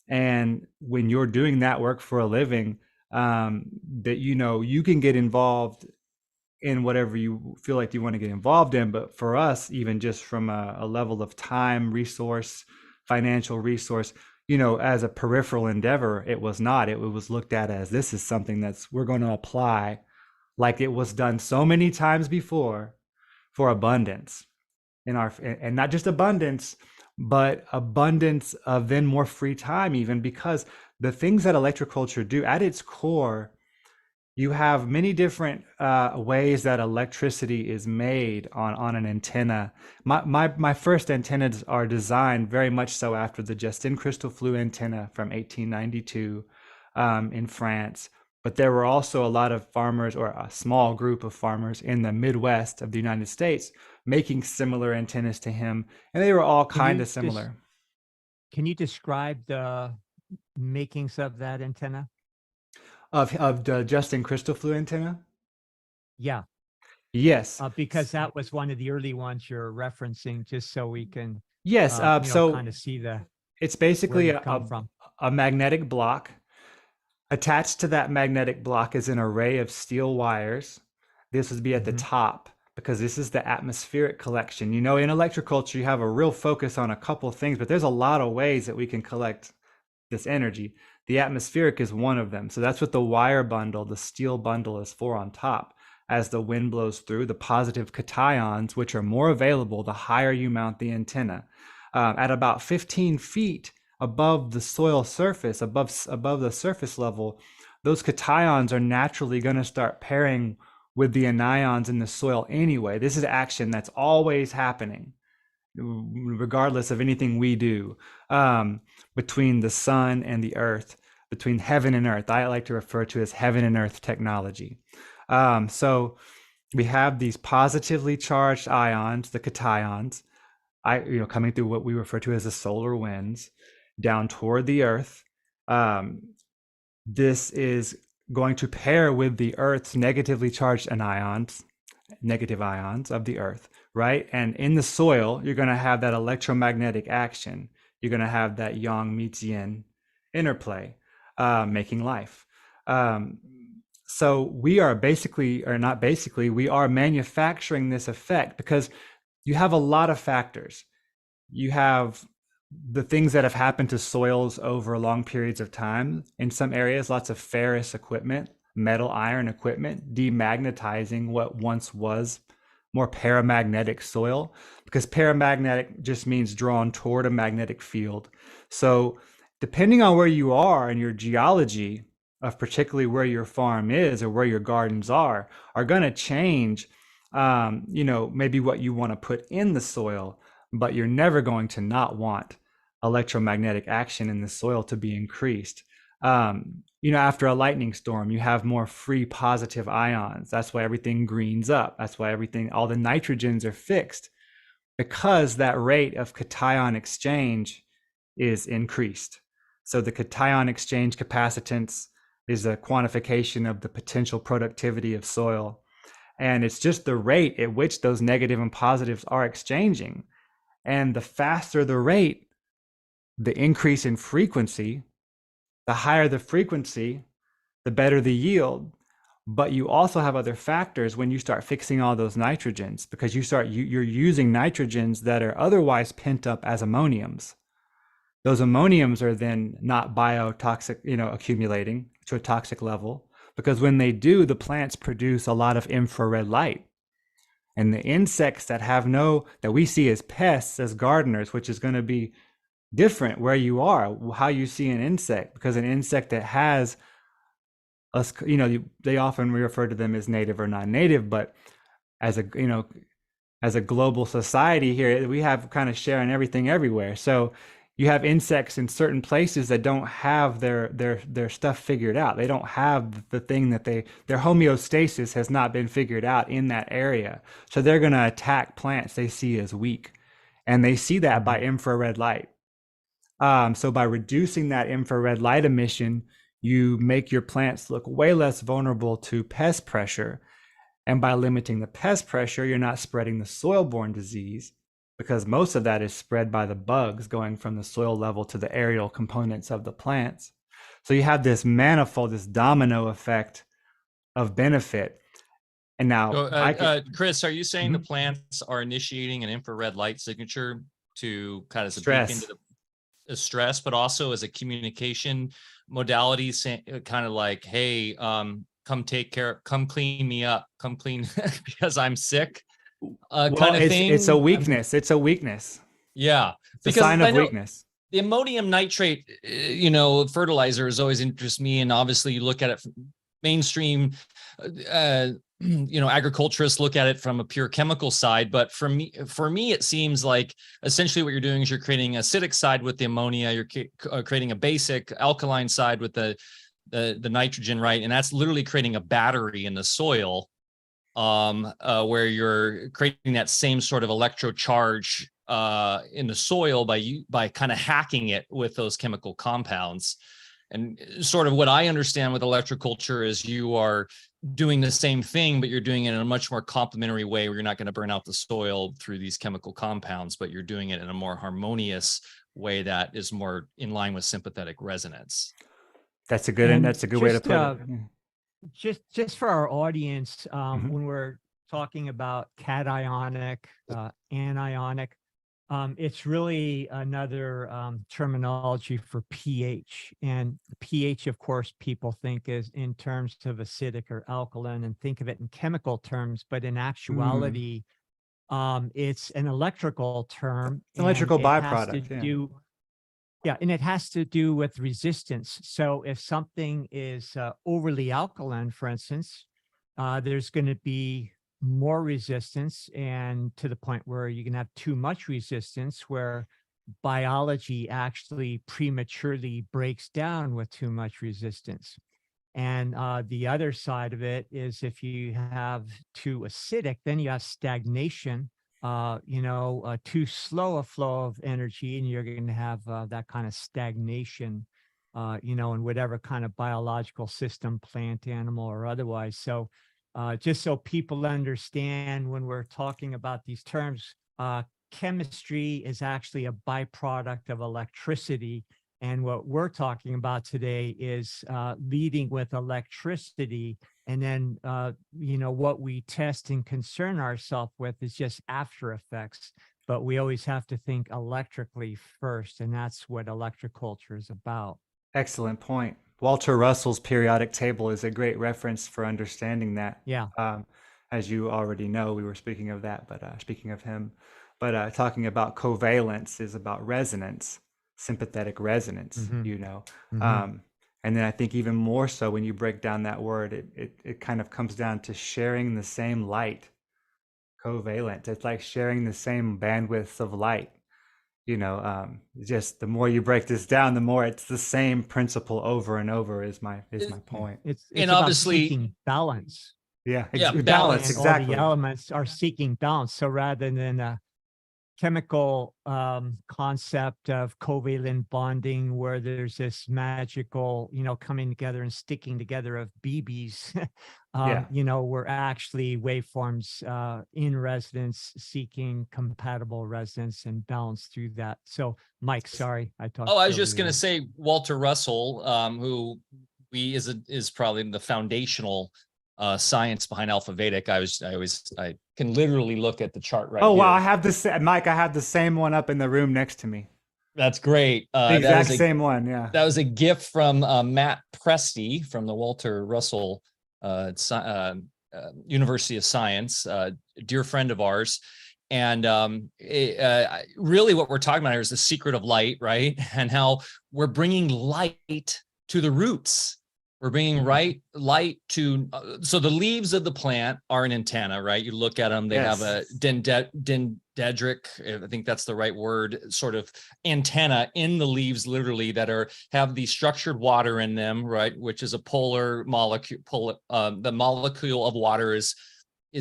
And when you're doing that work for a living, that, you can get involved in whatever you feel like you want to get involved in. But for us, even just from a level of time, resource, financial resource, as a peripheral endeavor, it was not. It was looked at as, this is something we're going to apply like it was done so many times before for abundance and not just abundance, but abundance of then more free time, even because the things that electroculture do at its core, you have many different ways that electricity is made on an antenna. My first antennas are designed very much so after the Justin crystal flue antenna from 1892 in France. But there were also a lot of farmers, or a small group of farmers in the Midwest of the United States, making similar antennas to him. And they were all kind of similar. Can you describe the makings of that antenna? Of the Justin crystal flue antenna? Yeah. Yes. Because that was one of the early ones you're referencing, just so we can so kind of see it's basically a magnetic block. Attached to that magnetic block is an array of steel wires. This would be at the top, because this is the atmospheric collection. In electroculture, you have a real focus on a couple things, but there's a lot of ways that we can collect this energy. The atmospheric is one of them. So that's what the wire bundle, the steel bundle, is for on top. As the wind blows through, the positive cations, which are more available the higher you mount the antenna. At about 15 feet above the soil surface, above the surface level, those cations are naturally going to start pairing with the anions in the soil anyway. This is action that's always happening, regardless of anything we do, between the sun and the earth, between heaven and earth. I like to refer to as heaven and earth technology. So we have these positively charged ions, the cations, coming through what we refer to as the solar winds down toward the earth. This is going to pair with the earth's negatively charged negative ions of the earth, right? And in the soil, you're going to have that electromagnetic action. You're going to have that yang meets yin interplay, making life. So we are we are manufacturing this effect, because you have a lot of factors. You have the things that have happened to soils over long periods of time. In some areas, lots of ferrous equipment, metal iron equipment, demagnetizing what once was more paramagnetic soil, because paramagnetic just means drawn toward a magnetic field. So depending on where you are and your geology of particularly where your farm is or where your gardens are going to change, maybe what you want to put in the soil, but you're never going to not want electromagnetic action in the soil to be increased. After a lightning storm, you have more free positive ions. That's why everything greens up. That's why all the nitrogens are fixed, because that rate of cation exchange is increased. So the cation exchange capacitance is a quantification of the potential productivity of soil. And it's just the rate at which those negative and positives are exchanging. And the faster the rate, the increase in frequency, the higher the frequency, the better the yield. But you also have other factors when you start fixing all those nitrogens, because you're using nitrogens that are otherwise pent up as ammoniums. Those ammoniums are then not biotoxic, accumulating to a toxic level, because when they do, the plants produce a lot of infrared light. And the insects that we see as pests, as gardeners, which is going to be different where you are, how you see an insect, because an insect that has us, they often refer to them as native or non-native, but as a global society here, we have kind of sharing everything everywhere. So you have insects in certain places that don't have their stuff figured out. They don't have the thing that their homeostasis has not been figured out in that area. So they're going to attack plants they see as weak. And they see that by infrared light. So by reducing that infrared light emission, you make your plants look way less vulnerable to pest pressure. And by limiting the pest pressure, you're not spreading the soil-borne disease, because most of that is spread by the bugs going from the soil level to the aerial components of the plants. So you have this manifold, this domino effect of benefit. And now, Chris, are you saying the plants are initiating an infrared light signature to kind of stress into the stress, but also as a communication modality, kind of like, hey, come take care, come clean me up, come clean because I'm sick. Kind of thing. It's a weakness. It's a weakness. Yeah. It's a sign of weakness. The ammonium nitrate, fertilizer has always interested me. And obviously you look at it from mainstream, agriculturists look at it from a pure chemical side. But for me, it seems like essentially what you're doing is you're creating an acidic side with the ammonia. You're creating a basic alkaline side with the nitrogen, right? And that's literally creating a battery in the soil, where you're creating that same sort of electrocharge in the soil by kind of hacking it with those chemical compounds. And sort of what I understand with electroculture is you are doing the same thing, but you're doing it in a much more complementary way, where you're not going to burn out the soil through these chemical compounds, but you're doing it in a more harmonious way that is more in line with sympathetic resonance. That's a good way to put it. Just for our audience, when we're talking about cationic, anionic, it's really another terminology for pH. And pH, of course, people think is in terms of acidic or alkaline and think of it in chemical terms, but in actuality, it's an electrical term. It's an electrical byproduct. And it has to do with resistance. So if something is overly alkaline, for instance, there's going to be more resistance, and to the point where you can have too much resistance, where biology actually prematurely breaks down with too much resistance. And the other side of it is if you have too acidic, then you have stagnation, too slow a flow of energy, and you're going to have that kind of stagnation, in whatever kind of biological system, plant, animal, or otherwise. So just so people understand, when we're talking about these terms, chemistry is actually a byproduct of electricity, And what we're talking about today is leading with electricity. And then, what we test and concern ourselves with is just after effects. But we always have to think electrically first. And that's what electroculture is about. Excellent point. Walter Russell's periodic table is a great reference for understanding that. Yeah. As you already know, we were speaking of that, but speaking of him, but talking about covalence is about resonance, sympathetic resonance, Mm-hmm. And then I think even more so when you break down that word, it kind of comes down to sharing the same light. Covalent. It's like sharing the same bandwidth of light. Just the more you break this down, the more it's the same principle over and over is my point. It's And about obviously- seeking balance. Yeah, balance. balance, And exactly. all the elements are seeking balance. So rather than a chemical concept of covalent bonding where there's this magical, coming together and sticking together of BBs, we're actually waveforms in resonance, seeking compatible resonance and balance through that. So Mike, sorry, I talked. Oh, I was just going to say Walter Russell, who is probably the foundational science behind Alfa Vedic. I can literally look at the chart right Oh, here. wow. I have this, Mike, I have the same one up in the room next to me. That's great. The exact same one. Yeah. That was a gift from Matt Roeske from the Walter Russell University of Science, a dear friend of ours. And really what we're talking about here is the secret of light, right? And how we're bringing light to the roots. We're bringing light to, so the leaves of the plant are an antenna, right? You look at them, they have a dendritic, I think that's the right word, sort of antenna in the leaves, literally, that have the structured water in them, right? Which is a polar molecule. The molecule of water is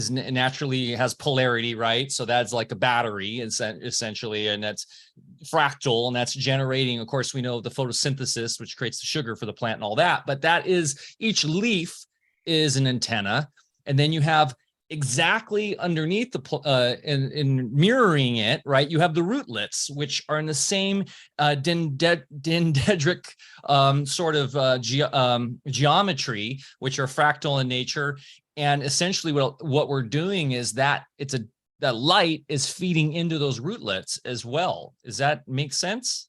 naturally has polarity, right? So that's like a battery essentially, and that's fractal, and that's generating, of course, we know the photosynthesis, which creates the sugar for the plant and all that, but that is, each leaf is an antenna. And then you have exactly underneath in mirroring it, right, you have the rootlets, which are in the same dendritic sort of geometry, which are fractal in nature. And essentially what we're doing is that that light is feeding into those rootlets as well. Does that make sense?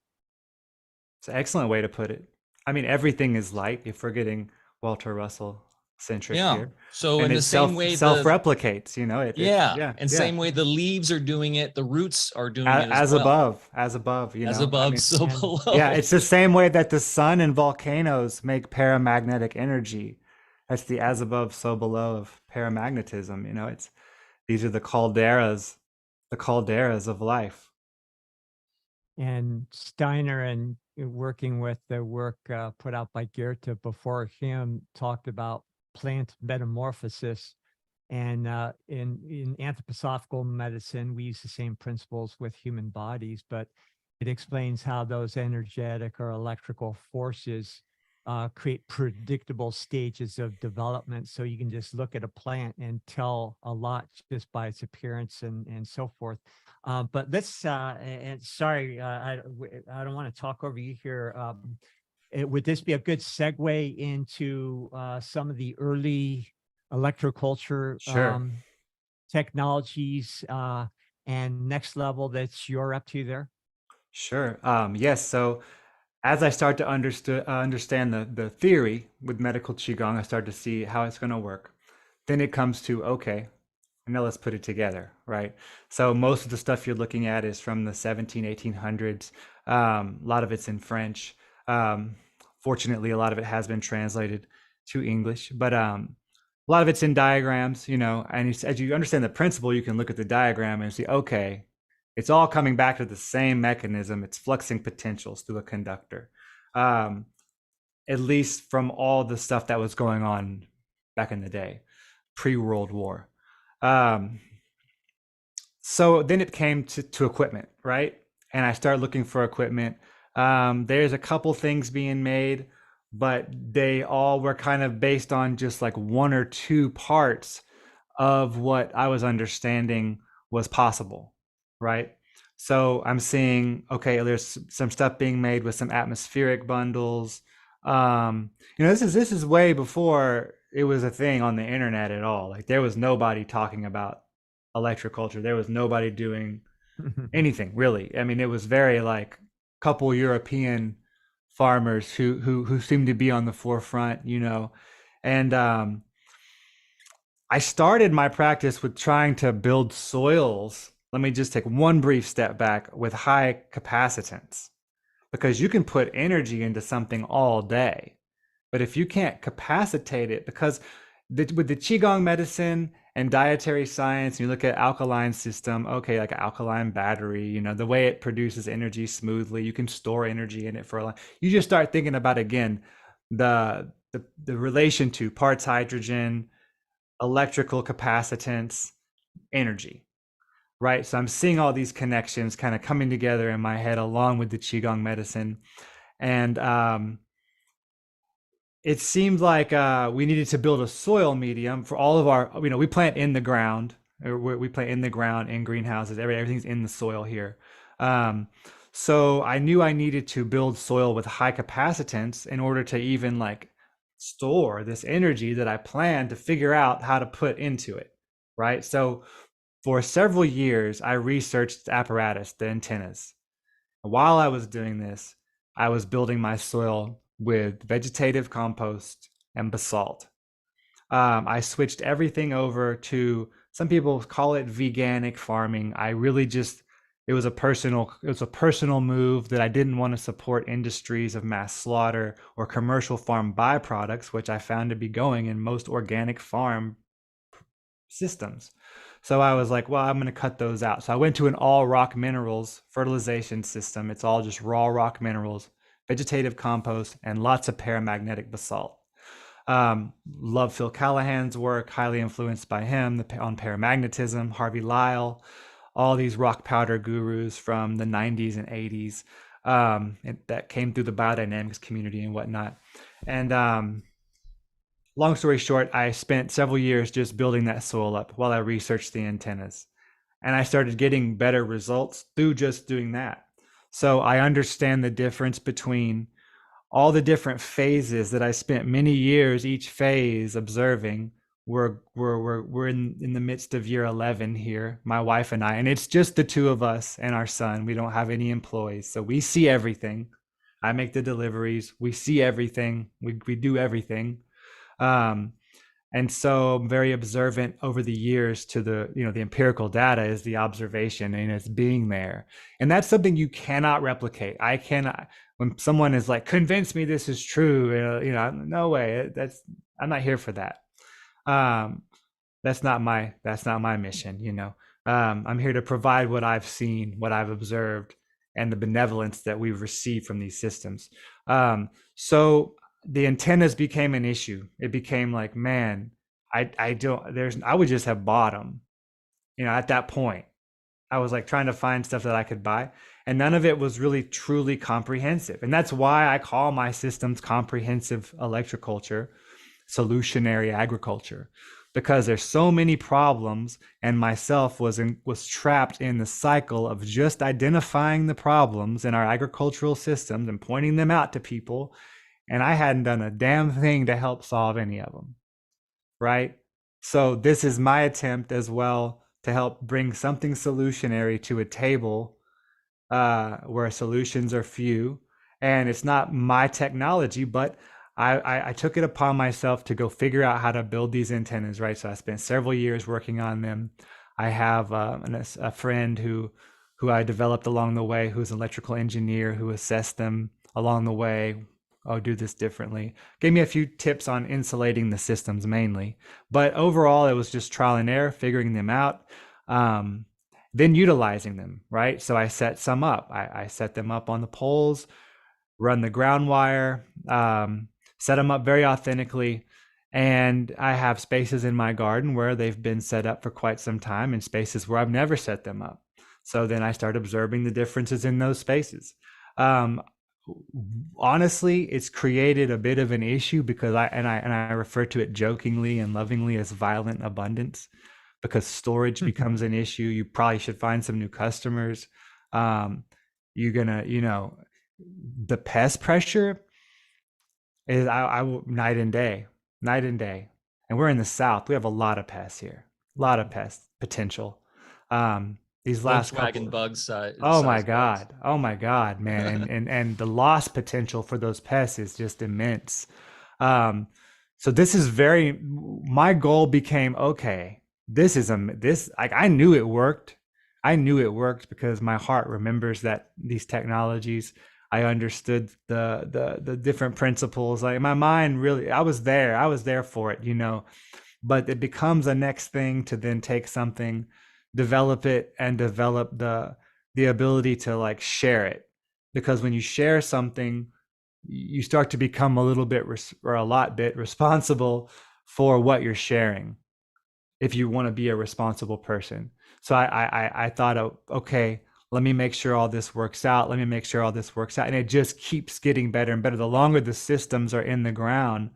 It's an excellent way to put it. I mean, everything is light if we're getting Walter Russell centric here. So and in the same way, self-replicates, same way the leaves are doing it, the roots are doing it as well. As above, so below. Yeah, it's the same way that the sun and volcanoes make paramagnetic energy. That's the as above, so below of paramagnetism. These are the calderas of life. And Steiner, and working with the work put out by Goethe before him, talked about plant metamorphosis. And in anthroposophical medicine, we use the same principles with human bodies, but it explains how those energetic or electrical forces create predictable stages of development. So you can just look at a plant and tell a lot just by its appearance and so forth. But let's, and sorry, I don't want to talk over you here. Would this be a good segue into some of the early electroculture technologies and next level that you're up to there? Sure. Yes. So as I start to understand the theory with medical Qigong, I start to see how it's going to work. Then it comes to, okay, now let's put it together, right? So most of the stuff you're looking at is from the 1800s. A lot of it's in French. Fortunately, a lot of it has been translated to English, but a lot of it's in diagrams, and as you understand the principle, you can look at the diagram and see, okay, it's all coming back to the same mechanism. It's fluxing potentials through a conductor, at least from all the stuff that was going on back in the day, pre-World War. So then it came to equipment, right? And I started looking for equipment. There's a couple things being made, but they all were kind of based on just like one or two parts of what I was understanding was possible. Right. So I'm seeing, okay, there's some stuff being made with some atmospheric bundles. This is way before it was a thing on the internet at all. Like there was nobody talking about electroculture. There was nobody doing anything really. I mean, it was very like couple European farmers who seemed to be on the forefront, and I started my practice with trying to build soils. Let me just take one brief step back with high capacitance, because you can put energy into something all day. But if you can't capacitate it, because with the Qigong medicine and dietary science, you look at alkaline system, okay, like an alkaline battery, the way it produces energy smoothly, you can store energy in it for a long. You just start thinking about, again, the relation to parts hydrogen, electrical capacitance, energy, right? So I'm seeing all these connections kind of coming together in my head along with the Qigong medicine. And it seemed like we needed to build a soil medium for all of our, we plant in the ground, or we plant in the ground in greenhouses. Everything's in the soil here. So I knew I needed to build soil with high capacitance in order to even like store this energy that I planned to figure out how to put into it, right? So for several years, I researched the apparatus, the antennas. While I was doing this, I was building my soil with vegetative compost and basalt. I switched everything over to, some people call it veganic farming. I really just, it was a personal move that I didn't want to support industries of mass slaughter or commercial farm byproducts, which I found to be going in most organic farm systems. So I was like, well, I'm going to cut those out. So I went to an all rock minerals fertilization system. It's all just raw rock minerals, vegetative compost, and lots of paramagnetic basalt. Love Phil Callahan's work, highly influenced by him on paramagnetism, Harvey Lyle, all these rock powder gurus from the 90s and 80s that came through the biodynamics community and whatnot. And long story short, I spent several years just building that soil up while I researched the antennas. And I started getting better results through just doing that. So I understand the difference between all the different phases that I spent many years, each phase observing. We're in the midst of year 11 here, my wife and I, and it's just the two of us and our son. We don't have any employees, so we see everything. I make the deliveries. We see everything. We do everything. And so I'm very observant over the years to the empirical data is the observation and it's being there. And that's something you cannot replicate. I cannot, when someone is like, convince me this is true, no way, I'm not here for that. That's not my mission, I'm here to provide what I've seen, what I've observed, and the benevolence that we've received from these systems. So the antennas became an issue. It became like, man, I would just have bought them. At that point, I was like trying to find stuff that I could buy, and none of it was really truly comprehensive. And that's why I call my systems comprehensive electroculture, solutionary agriculture, because there's so many problems, and myself was trapped in the cycle of just identifying the problems in our agricultural systems and pointing them out to people. And I hadn't done a damn thing to help solve any of them, right? So this is my attempt as well to help bring something solutionary to a table where solutions are few. And it's not my technology, but I took it upon myself to go figure out how to build these antennas, right? So I spent several years working on them. I have a friend who I developed along the way, who's an electrical engineer, who assessed them along the way. Oh, do this differently. Gave me a few tips on insulating the systems mainly. But overall, it was just trial and error, figuring them out, then utilizing them, right? So I set some up. I set them up on the poles, run the ground wire, set them up very authentically. And I have spaces in my garden where they've been set up for quite some time and spaces where I've never set them up. So then I start observing the differences in those spaces. Honestly, it's created a bit of an issue because I refer to it jokingly and lovingly as violent abundance, because storage becomes an issue. You probably should find some new customers. You're gonna, the pest pressure is I night and day, night and day. And we're in the South. We have a lot of pests here, a lot of pest potential. These last Volkswagen couple, bugs. oh my Size bugs. God, oh my God, man, and the loss potential for those pests is just immense. So this is my goal became, okay, this like I knew it worked. I knew it worked because my heart remembers that these technologies. I understood the different principles. Like my mind really, I was there for it, but it becomes a next thing to then take something, develop it, and develop the ability to like share it. Because when you share something, you start to become a little bit or a lot bit responsible for what you're sharing, if you want to be a responsible person. So I thought, okay, let me make sure all this works out. Let me make sure all this works out. And it just keeps getting better and better. The longer the systems are in the ground,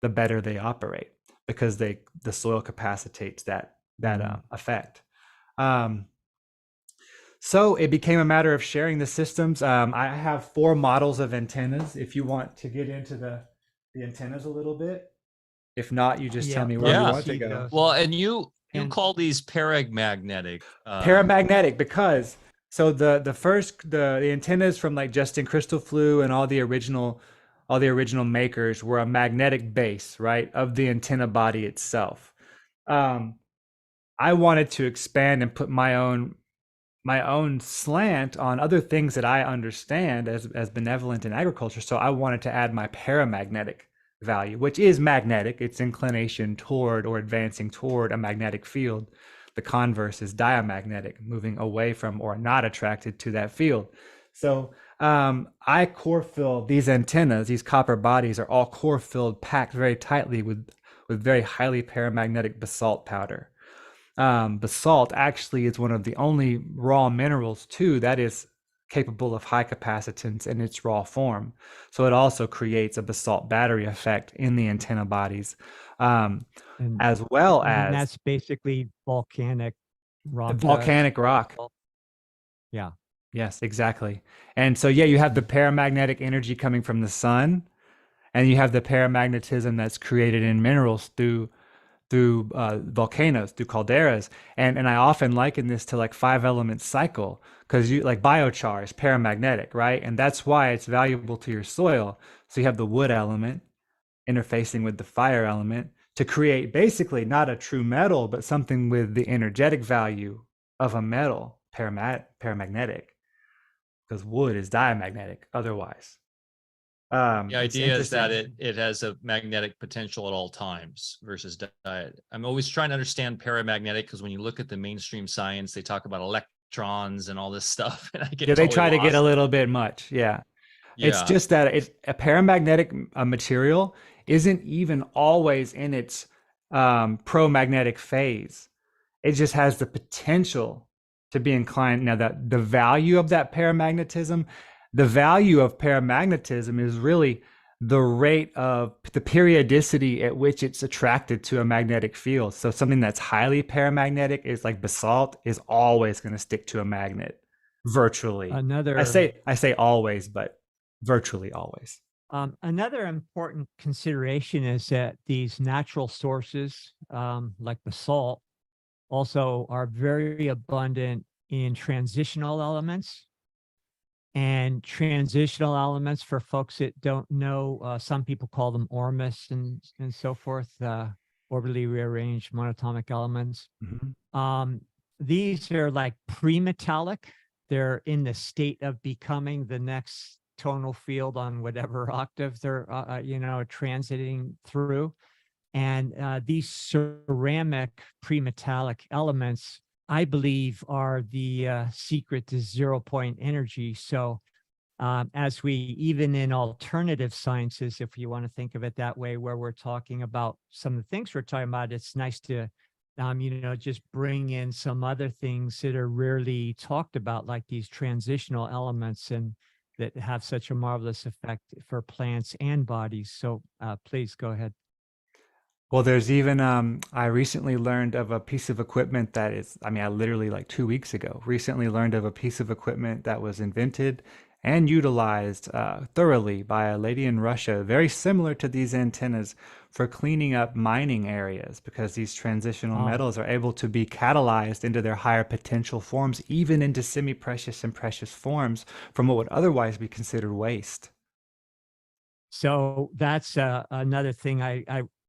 the better they operate, because the soil capacitates that effect. So it became a matter of sharing the systems. I have 4 models of antennas. If you want to get into the antennas a little bit, if not, you just tell me where you want to go. Well, and you call these paramagnetic. Paramagnetic, because so the antennas from like Justin Crystal Flu and all the original makers were a magnetic base, right, of the antenna body itself. I wanted to expand and put my own slant on other things that I understand as benevolent in agriculture. So I wanted to add my paramagnetic value, which is magnetic. It's inclination toward or advancing toward a magnetic field. The converse is diamagnetic, moving away from or not attracted to that field. So I core fill these antennas. These copper bodies are all core filled, packed very tightly with very highly paramagnetic basalt powder. Basalt actually is one of the only raw minerals too that is capable of high capacitance in its raw form. So it also creates a basalt battery effect in the antenna bodies, as well as that's basically volcanic rock. Volcanic rock. Yeah. Yes, exactly. And so you have the paramagnetic energy coming from the sun, and you have the paramagnetism that's created in minerals through volcanoes, through calderas. And I often liken this to like 5-element cycle, because you like biochar is paramagnetic, right? And that's why it's valuable to your soil. So you have the wood element interfacing with the fire element to create basically not a true metal, but something with the energetic value of a metal, paramagnetic, because wood is diamagnetic otherwise. The idea is that it has a magnetic potential at all times versus diet. I'm always trying to understand paramagnetic, because when you look at the mainstream science, they talk about electrons and all this stuff. And I get they try to get a little bit much. Yeah. It's just that a paramagnetic material isn't even always in its pro-magnetic phase. It just has the potential to be inclined. Now, that the value of that paramagnetism, the value of paramagnetism is really the rate of the periodicity at which it's attracted to a magnetic field. So something that's highly paramagnetic is like basalt is always going to stick to a magnet, virtually. I say always, but virtually always. Another important consideration is that these natural sources, like basalt, also are very abundant in transitional elements. And transitional elements, for folks that don't know, some people call them ormus and so forth, orbitally rearranged monatomic elements. Mm-hmm. These are like pre-metallic. They're in the state of becoming the next tonal field on whatever octave they're, transiting through. And these ceramic pre-metallic elements, I believe, are the secret to 0-point energy. So as we, even in alternative sciences, if you want to think of it that way, where we're talking about some of the things we're talking about, it's nice to, just bring in some other things that are rarely talked about, like these transitional elements, and that have such a marvelous effect for plants and bodies. So please go ahead. Well, there's even I recently learned of a piece of equipment that is, I mean, I literally like 2 weeks ago recently learned of a piece of equipment that was invented and utilized thoroughly by a lady in Russia, very similar to these antennas for cleaning up mining areas because these transitional Oh, metals are able to be catalyzed into their higher potential forms, even into semi-precious and precious forms from what would otherwise be considered waste. so that's another thing I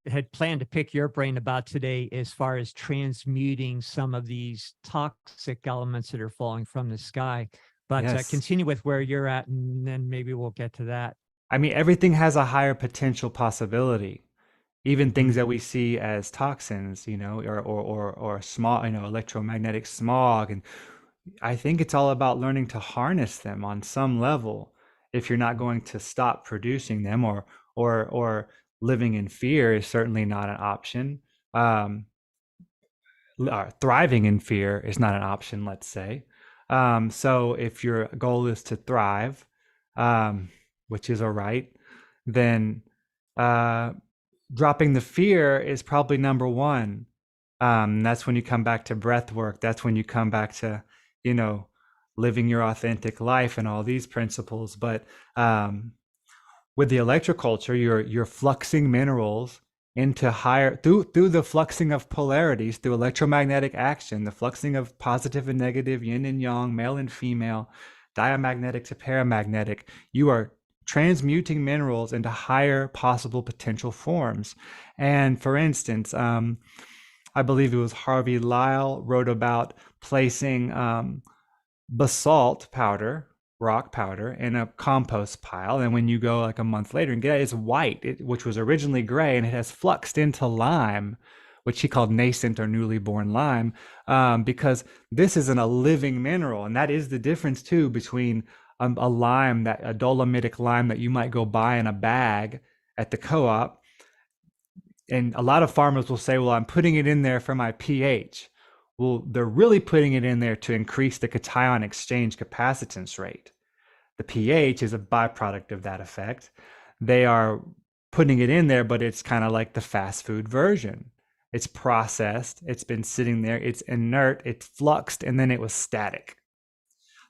had planned to pick your brain about today as far as transmuting some of these toxic elements that are falling from the sky. But Yes. continue with where you're at, and then maybe we'll get to that. I mean, everything has a higher potential possibility. Even things Mhm. that we see as toxins, or smog, electromagnetic smog. And I think it's all about learning to harness them on some level. If you're not going to stop producing them, or living in fear is certainly not an option. Um, Thriving in fear is not an option, let's say. So if your goal is to thrive, um, which is all right, then uh, dropping the fear is probably number one. That's when you come back to breath work. That's when you come back to, you know, living your authentic life and all these principles. But with the electroculture, you're fluxing minerals into higher through the fluxing of polarities, through electromagnetic action, the fluxing of positive and negative, yin and yang, male and female, diamagnetic to paramagnetic. You are transmuting minerals into higher possible potential forms. And for instance, I believe it was Harvey Lyle wrote about placing basalt powder, rock powder, in a compost pile. And when you go like a month later and get it, it's white, which was originally gray, and it has fluxed into lime, which he called nascent or newly born lime, because this isn't a living mineral. And that is the difference too between a lime, that a dolomitic lime that you might go buy in a bag at the co-op. And a lot of farmers will say, well, I'm putting it in there for my pH. Well, they're really putting it in there to increase the cation exchange capacitance rate. The pH is a byproduct of that effect. They are putting it in there, but it's kind of like the fast food version. It's processed, it's been sitting there, it's inert, it's fluxed, and then it was static.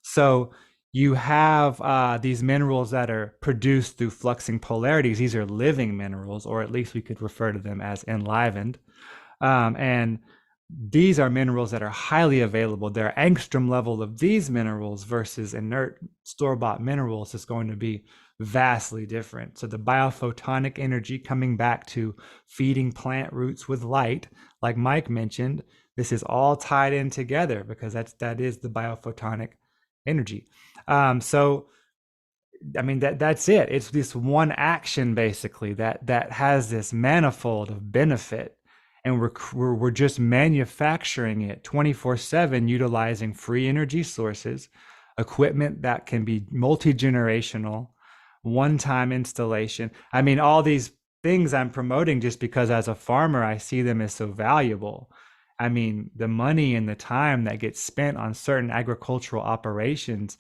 So you have these minerals that are produced through fluxing polarities. These are living minerals, or at least we could refer to them as enlivened. And these are minerals that are highly available. Their angstrom level of these minerals versus inert store-bought minerals is going to be vastly different. So the biophotonic energy coming back to feeding plant roots with light, like Mike mentioned, this is all tied in together because that is the biophotonic energy. So I mean that's it. It's this one action basically that has this manifold of benefit, and we're just manufacturing it 24/7, utilizing free energy sources, equipment that can be multi-generational, one-time installation. I mean, all these things I'm promoting just because as a farmer I see them as so valuable. I mean, the money and the time that gets spent on certain agricultural operations.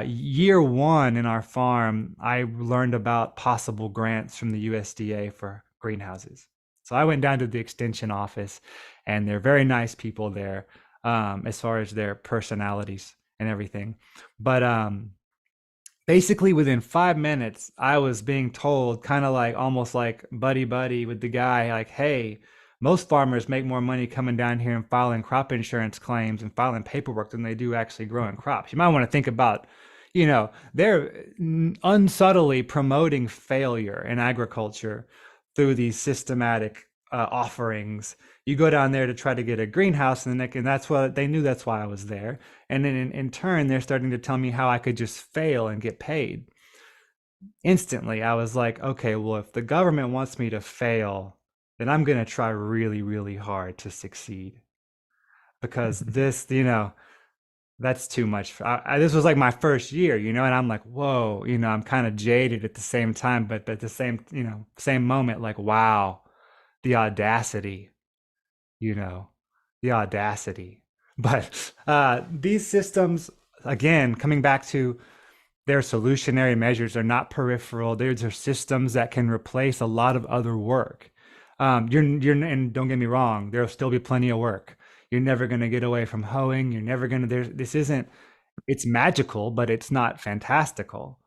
Year one in our farm, I learned about possible grants from the USDA for greenhouses. So I went down to the extension office, and they're very nice people there, as far as their personalities and everything. But basically, within 5 minutes, I was being told, kind of like almost like buddy buddy with the guy, like, hey, most farmers make more money coming down here and filing crop insurance claims and filing paperwork than they do actually growing crops. You might want to think about, they're unsubtly promoting failure in agriculture through these systematic offerings. You go down there to try to get a greenhouse, and that's what they knew. That's why I was there. And then in turn, they're starting to tell me how I could just fail and get paid. Instantly, I was like, okay, well, if the government wants me to fail, then I'm going to try really, really hard to succeed. Because this, that's too much. This was like my first year, and I'm like, whoa, I'm kind of jaded at the same time, but at the same moment, like, wow, the audacity, you know, the audacity. But these systems, again, coming back to their solutionary measures, are not peripheral. They're systems that can replace a lot of other work. And don't get me wrong, there'll still be plenty of work. You're never going to get away from hoeing. You're never going to, this isn't, it's magical, but it's not fantastical.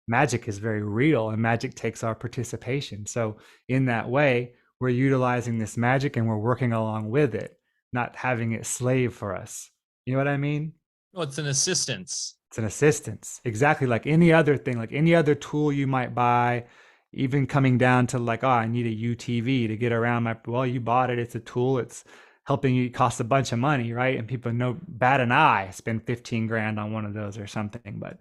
Magic is very real, and magic takes our participation. So in that way, we're utilizing this magic and we're working along with it, not having it slave for us. You know what I mean? Well, it's an assistance. It's an assistance. Exactly like any other thing, like any other tool you might buy, even coming down to like, oh, I need a UTV to get around my, well, you bought it. It's a tool. It's helping you, cost a bunch of money, right? And people know, bat an eye, spend 15 grand on one of those or something. But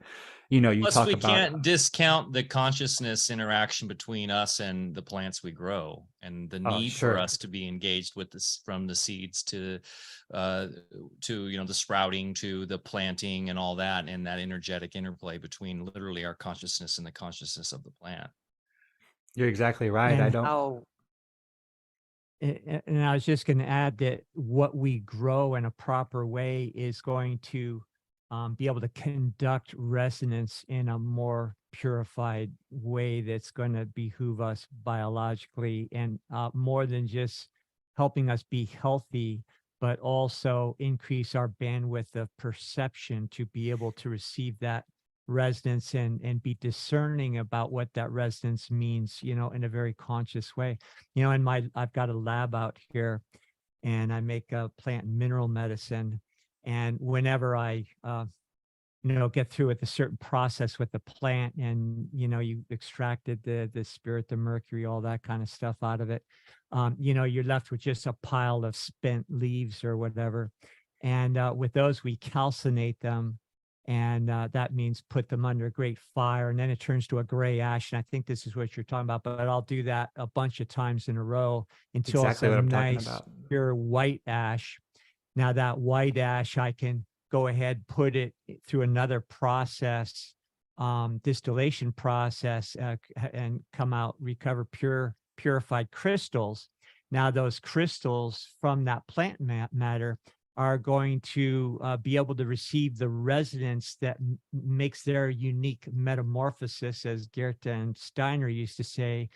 you know, you Plus, talk we about, can't discount the consciousness interaction between us and the plants we grow, and the oh, need sure. for us to be engaged with this, from the seeds to you know, the sprouting to the planting and all that, and that energetic interplay between literally our consciousness and the consciousness of the plant. You're exactly right. And I don't. how, and I was just going to add that what we grow in a proper way is going to be able to conduct resonance in a more purified way that's going to behoove us biologically, and more than just helping us be healthy, but also increase our bandwidth of perception to be able to receive that resonance and be discerning about what that resonance means, you know, in a very conscious way. You know, I've got a lab out here, and I make a plant and mineral medicine. And whenever I, you know, get through with a certain process with the plant, and, you know, you extracted the spirit, the mercury, all that kind of stuff out of it, you know, you're left with just a pile of spent leaves or whatever. And with those, we calcinate them. And that means put them under a great fire, and then it turns to a gray ash. And I think this is what you're talking about, but I'll do that a bunch of times in a row until Exactly it's what a I'm talking nice, about. pure white ash. Now that white ash, I can go ahead, put it through another process, distillation process, and come out, recover purified crystals. Now those crystals from that plant matter are going to be able to receive the resonance that makes their unique metamorphosis, as Goethe and Steiner used to say,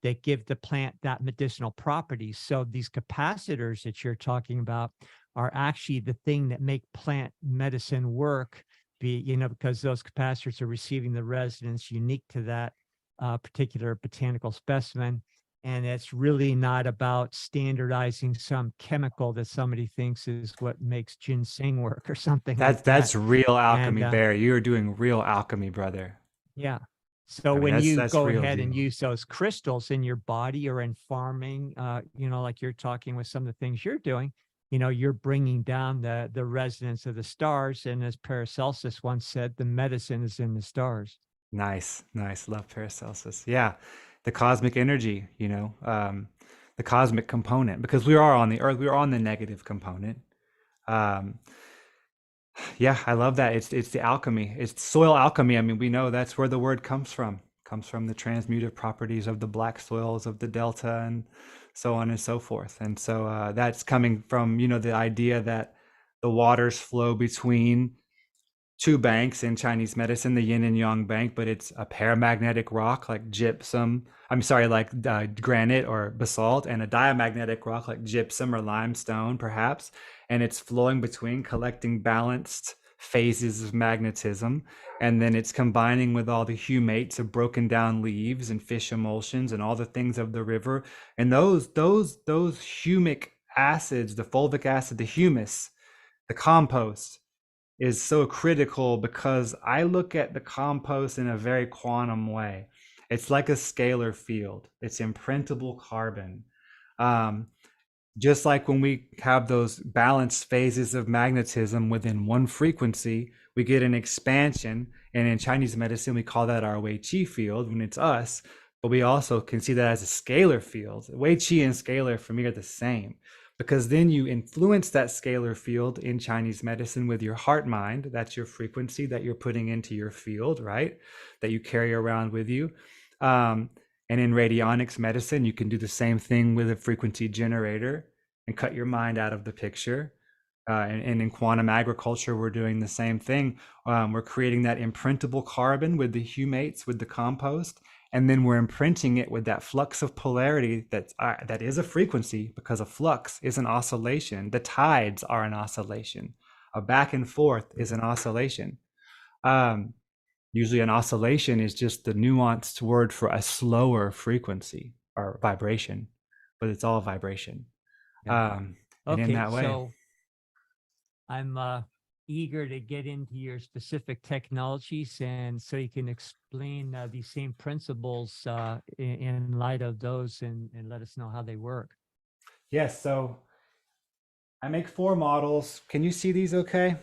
that give the plant that medicinal properties. So these capacitors that you're talking about are actually the thing that make plant medicine work, you know, because those capacitors are receiving the resonance unique to that particular botanical specimen. And it's really not about standardizing some chemical that somebody thinks is what makes ginseng work or something like that. That's real alchemy, And Barry. You're doing real alchemy, brother. yeah. So I mean, when you that's go real ahead and deal. use those crystals in your body or in farming, you know, like you're talking with some of the things you're doing, you know, you're bringing down the resonance of the stars. And as Paracelsus once said, the medicine is in the stars. Nice, nice. Love Paracelsus. Yeah, the cosmic energy, you know, the cosmic component, because we are on the earth, we are on the negative component. Um, yeah, I love that. It's the alchemy. It's soil alchemy. I mean, we know that's where the word comes from. Comes from the transmutive properties of the black soils of the delta and so on and so forth. And so that's coming from, you know, the idea that the waters flow between two banks in Chinese medicine, the yin and yang bank, but it's a paramagnetic rock like gypsum. I'm sorry, like granite or basalt, and a diamagnetic rock like gypsum or limestone, perhaps. And it's flowing between, collecting balanced phases of magnetism. And then it's combining with all the humates of broken down leaves and fish emulsions and all the things of the river. And those humic acids, the fulvic acid, the humus, the compost, is so critical because I look at the compost in a very quantum way. It's like a scalar field. It's imprintable carbon. Just like when we have those balanced phases of magnetism within one frequency, we get an expansion. And in Chinese medicine, we call that our Wei Qi field when it's us. But we also can see that as a scalar field. Wei Qi and scalar for me are the same, because then you influence that scalar field in Chinese medicine with your heart mind. That's your frequency that you're putting into your field, right? That you carry around with you. And in radionics medicine, you can do the same thing with a frequency generator and cut your mind out of the picture. And in quantum agriculture, we're doing the same thing. We're creating that imprintable carbon with the humates, with the compost, and then we're imprinting it with that flux of polarity that is a frequency, because a flux is an oscillation. The tides are an oscillation. A back and forth is an oscillation. Usually an oscillation is just the nuanced word for a slower frequency or vibration, but it's all vibration. And in that way. So I'm eager to get into your specific technologies, and so you can explain these same principles in light of those, and let us know how they work. Yes, so I make 4 models. Can you see these okay?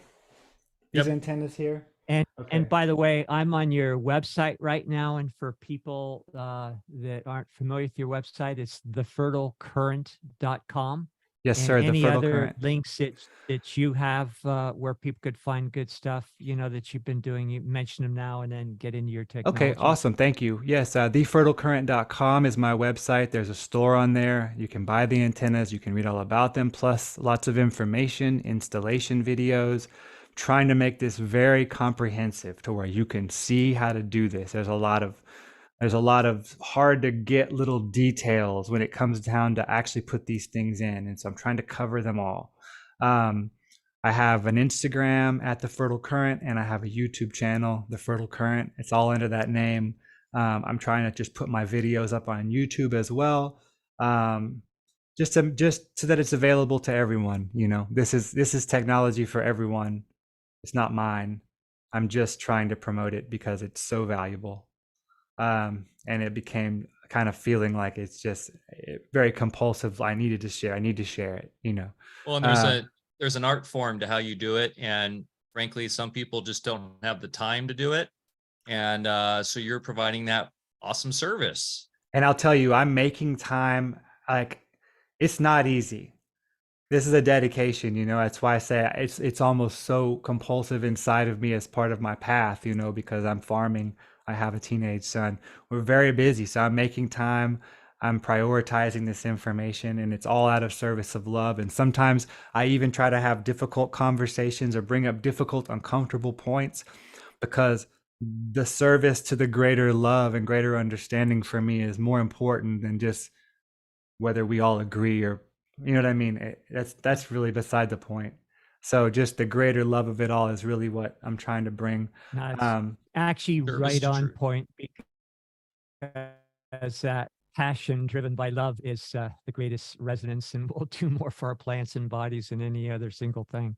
These antennas here? And by the way, I'm on your website right now, and for people that aren't familiar with your website, it's thefertilecurrent.com. Yes, and sir. The any fertile other current. links that you have where people could find good stuff, that you've been doing. You mention them now, and then get into your technology. Okay, awesome. Thank you. Yes, thefertilecurrent.com is my website. There's a store on there. You can buy the antennas. You can read all about them, plus lots of information, installation videos, trying to make this very comprehensive to where you can see how to do this. There's a lot of hard to get little details when it comes down to actually put these things in. And so I'm trying to cover them all. I have an Instagram at The Fertile Current, and I have a YouTube channel, The Fertile Current. It's all under that name. I'm trying to just put my videos up on YouTube as well. Just so that it's available to everyone. This is technology for everyone. It's not mine. I'm just trying to promote it because it's so valuable. And it became kind of feeling like it's just very compulsive. I need to share it, Well, and there's an art form to how you do it. And frankly, some people just don't have the time to do it. And so you're providing that awesome service. And I'll tell you, I'm making time. Like, it's not easy. This is a dedication, that's why I say it's almost so compulsive inside of me as part of my path, because I'm farming. I have a teenage son. We're very busy, so I'm making time. I'm prioritizing this information, and it's all out of service of love. And sometimes I even try to have difficult conversations or bring up difficult, uncomfortable points, because the service to the greater love and greater understanding for me is more important than just whether we all agree, or you know what I mean. That's really beside the point. So just the greater love of it all is really what I'm trying to bring. Actually right on point, because that passion driven by love is the greatest resonance, and will do more for our plants and bodies than any other single thing.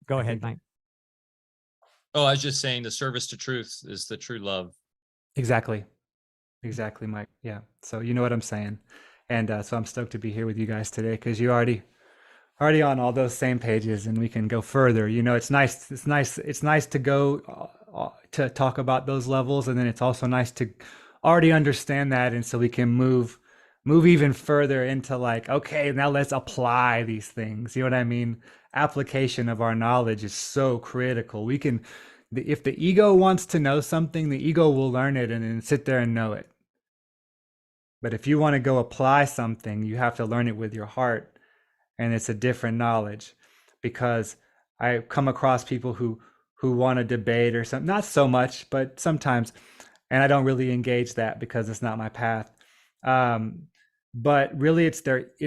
Go ahead, Mike. Oh, I was just saying the service to truth is the true love. Exactly, Mike. Yeah. So you know what I'm saying. And so I'm stoked to be here with you guys today, because you're already on all those same pages, and we can go further. It's nice to go to talk about those levels, and then it's also nice to already understand that, and so we can move even further into like, okay, now let's apply these things. You know what I mean? Application of our knowledge is so critical. If the ego wants to know something, the ego will learn it and then sit there and know it. But if you want to go apply something, you have to learn it with your heart, and it's a different knowledge. Because I come across people who want to debate or something, not so much, but sometimes, and I don't really engage that because it's not my path. But really,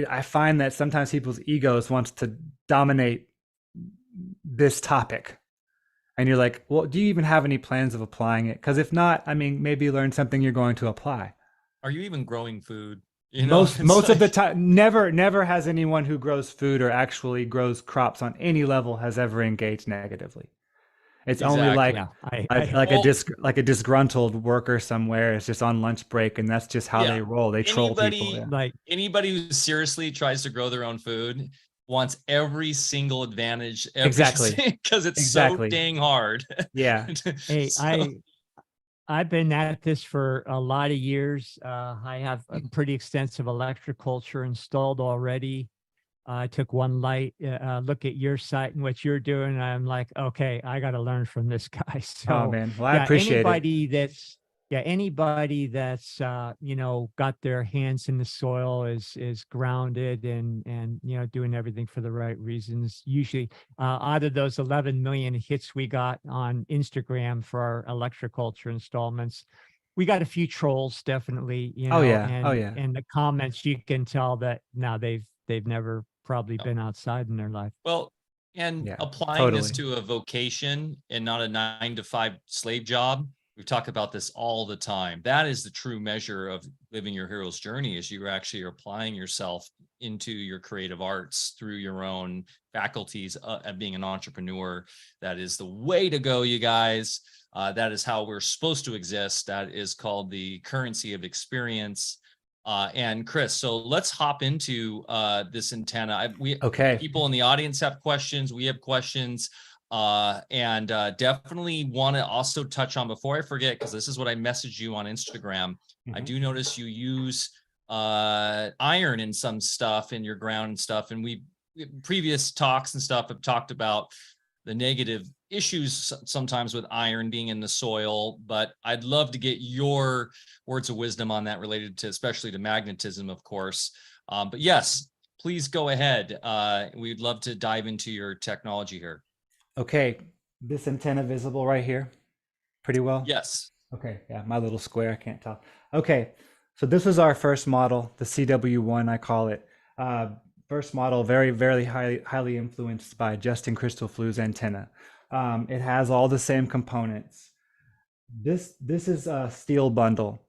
I find that sometimes people's egos wants to dominate this topic. And you're like, well, do you even have any plans of applying it? Because if not, maybe learn something you're going to apply. Are you even growing food? Most of the time, never has anyone who grows food or actually grows crops on any level has ever engaged negatively. It's only like a disgruntled worker somewhere is just on lunch break, and that's just how they roll. They troll people. Yeah. Like anybody who seriously tries to grow their own food wants every single advantage. Exactly. Because it's so dang hard. Yeah. Hey, I've been at this for a lot of years. I have a pretty extensive electroculture installed already. I took one light look at your site and what you're doing, and I'm like, okay, I got to learn from this guy. So, oh man, well, I appreciate it. Anybody that's got their hands in the soil is grounded and doing everything for the right reasons. Usually, out of those 11 million hits we got on Instagram for our electroculture installments, we got a few trolls, definitely, you know, Oh yeah. and Oh yeah. in the comments you can tell that now they've never probably been outside in their life. Well, and Yeah. applying this Totally. to a vocation and not a 9-to-5 slave job. We talk about this all the time. That is the true measure of living your hero's journey, is you actually are applying yourself into your creative arts through your own faculties of being an entrepreneur. That is the way to go, you guys. That is how we're supposed to exist. That is called the currency of experience. And Chris, so let's hop into this antenna. Okay. People in the audience have questions. We have questions. And definitely want to also touch on, before I forget, because this is what I messaged you on Instagram. I do notice you use iron in some stuff in your ground and stuff. And we previous talks and stuff have talked about the negative issues sometimes with iron being in the soil, but I'd love to get your words of wisdom on that, related to especially to magnetism, of course. But yes, please go ahead. We'd love to dive into your technology here. Okay. This antenna visible right here pretty well? Yes. Okay. Yeah. My little square. I can't tell. Okay. So this was our first model, the CW1, I call it. First model, very, very highly influenced by Justin Crystal Flu's antenna. It has all the same components. This is a steel bundle.